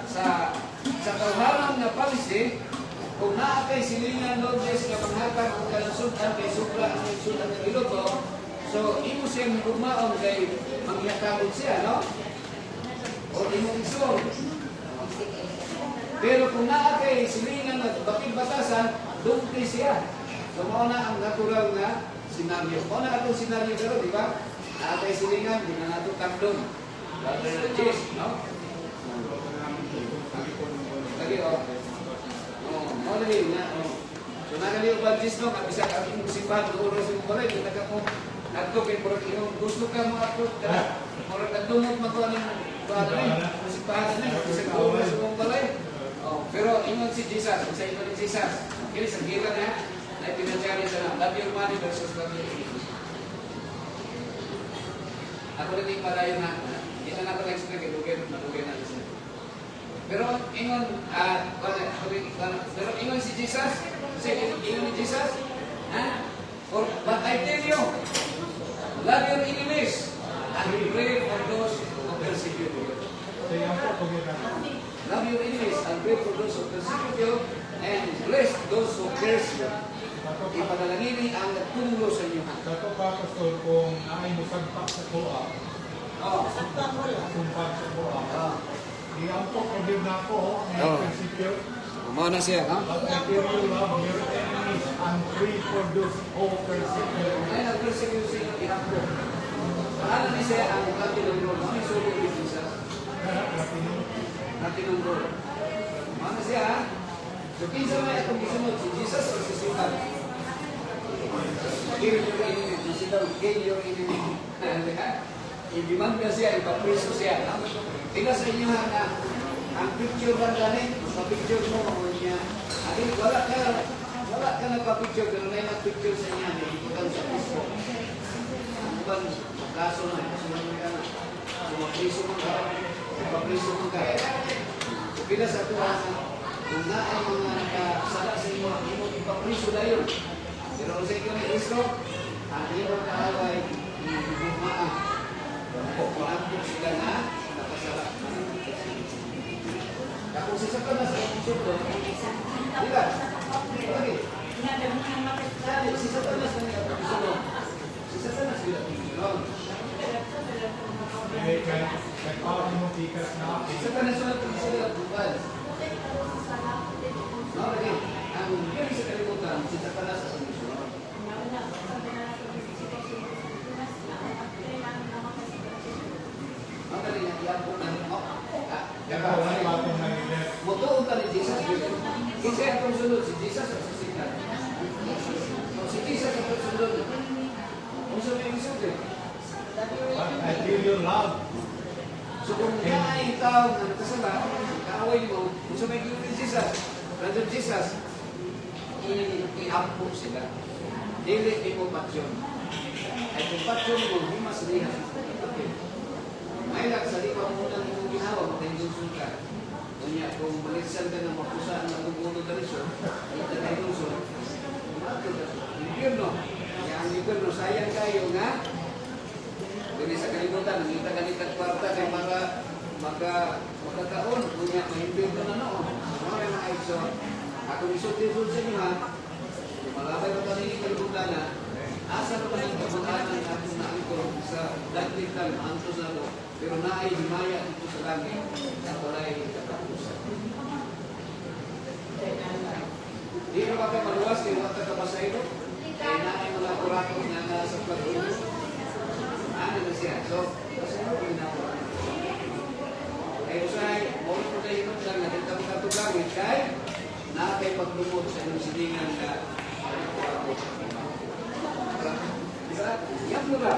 tawharang na policy, kung naa kay silingan Lord Jesus nga panghatag kung kalansudan kay supra ang nagsudan ng iloto, so imo siyang gugmaon kay manghihatagod siya, no? O imo isol. Pero kung naa kay silingan na bakit batasan, dungti siya. So mao na ang natural na senaryo. Mao na atong senaryo pero di ba? Naa kay silingan, di na nato takdon. Brother Jesus, no? Lagi Dali na. So nagali yung badges no, kabisa ka ang simbahan ng oras yung balay, kung naga mo nato kay murag yung gusto ka mo ato ka murag nagdumot man ko aning balay, simbahan na kabisa ka oras yung balay. Pero ingon si Jesus, sa ingon ni Jesus, kini sa gira na na pinachari sa love your money versus love your enemy. Ako rin yung malayo na, hindi na nato na-explain kay Lugay na siya. Pero ingon, pero ingon si Jesus, ingon ni Jesus, but I tell you, love your enemies and pray for those who persecute you. So yan po, pag Love your enemies and pray for those who persecute you and bless those who curse you. Ipanalangini ang nagtulong sa inyo. Dato pa, Pastor, kung naay mo sagpak sa kuha, sumpak sa kuha, iyan po, pag na ako, Oh. persecute, Umaw na siya, ha? but I tell you, love your enemies and pray for those who persecute you. Ay, nag-persecute sa inyo, inakbo. Paano ni siya ang natinong Lord? Ano yung sulit ni Jesus? Natinong Lord. Paano siya, ha? So, kinsa may atong gisunod, si Jesus o si Satan? Kill your enemy. Si Satan, kill your enemy. I-demand na siya, ipapreso siya. Tingnan sa inyo, ha, na ang picture lang ganit, pa-picture mo, o niya. Agin, wala ka nagpa-picture, pero may nag-picture sa inyo, nagikutan sa Kristo. Ang ban, kaso na, kasunod mo ka na. Sumapriso mo ka, ipapreso mo ka. So, pila sa ito, kung na ay mga nakasala sa inyo, imo ipapriso na yun. Pero kung sa inyo ni Kristo, ang iyong kaaway, ibumaan. Maantong sila na nakasala. Kung si Satanas ay isulto, di ba? Bakit? Si Satanas na niya isulto. Si Satanas nila isulto. Kaya parang mo tikas na Si Satanas na isulto bukal. Okay, ang yun sa kalimutan, si Satanas ang isulto. Ang galing niya, iyan po na, Kaya wala pa akong nag-let. Motoon ka ni Jesus yun. Kasi ang sunod, si Jesus at si Satan. Si Jesus ang sunod. Kung sa may isulto. But I tell you, love. So kung naay tao na nakasala, kaaway mo, kung sa may gilid ni Jesus, nandun Jesus, i-uppo sila. Dili mo patsyon. Ay kung patsyon mo, di mas liha. May nagsalita mo ng mong ginawa, matayunsun ka. Kunya, kung malisan ka ng mapusaan na tumulo na rin siya, ay tatayunsun. Impirno. Kaya ang impirno, sayang kayo nga, dili sa kalimutan, nangita-ganitag kwarta kay para magkakaon. Kunya, may impirno na noon. Mga mga aitso, ako isulti-sul sa inyo ha, malabay mo kami ni kalimutan na, asa na kami kapag-anan natin na angkor sa dagditan, antos na ito, pero naay himaya dito sa langit at walay katapusan. Di ba ba kayo maluwas kayo at kakabasayro? Kaya naay mga kurato na nasa pag-ulo. Ano na siya? So, kasi ano yung nakuha? Kaya usay, mawag ko kayo nun lang, natin kami katulangin, kaya nakakay paglumot sa inyong siningan na diba? Yan mo ba?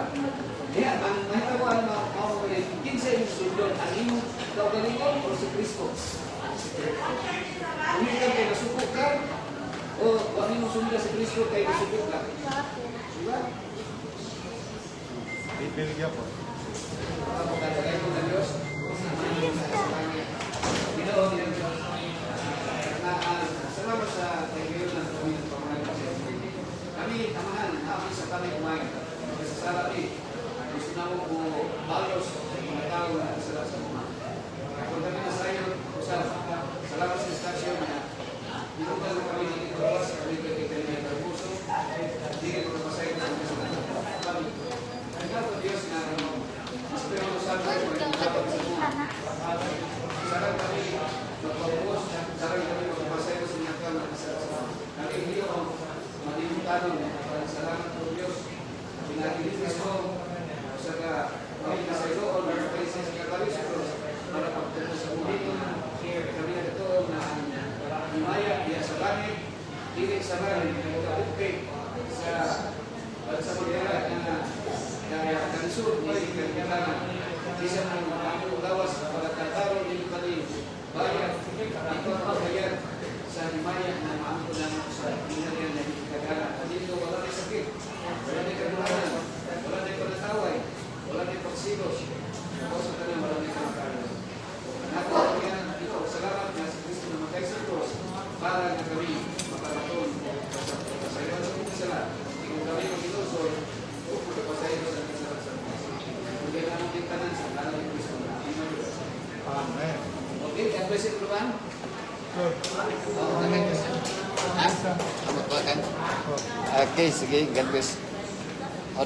Kaya, ang mahitawaan mo yan, kinsa yung sundon, ang inyong kaugalingon o si Kristo? Kung hindi ka kayo nasubok ka, o wag niyo sundon si Kristo kayo nasubok ka. Diba? Bibigyan po. Pagkakagay ko ng Diyos, Ginoo niya Diyos. Salamat sa kaibigan ng kami ng pamamagitan. Kami, tamahan, namin sa kami kumain. Sa sarili, gusto na mo po balos sa mga tao na isala sa mga. Kung kami na sa iyo, salamat sa istasyon na binutan mo kami ng ito sa kami kay ng puso. Hindi ka mapasayin na kami sa kami. Ikaw po Diyos na mas pero sa akin, dapat sa mga. Sarang kami magpapos, sarang kami magpasayin sa mga kami. Kami hindi ako malimutan salamat po Diyos. Pinagilitis ko sa kami na sa iyo o sa kaisa sa kakalis para pagpunta sa mundo. Kami na ito na himaya diya sa langit, hindi sa langit, nagkabukay sa bansa magyara na kanisod mo yung kailangan. Isa mo ang lawas para tataro dito kami bayan. Ito ang bayan sa himaya na maangko namin sa inariyan na kagana. Dito wala na sakit, wala na kagulanan, wala na panataway, wala na pagsilos. Ako sa kanang wala na kamakalas. Ako, yan, ito, salamat. question ko ba? Sir, Oo, nagay question. Ha? Okay, sige. God bless. O,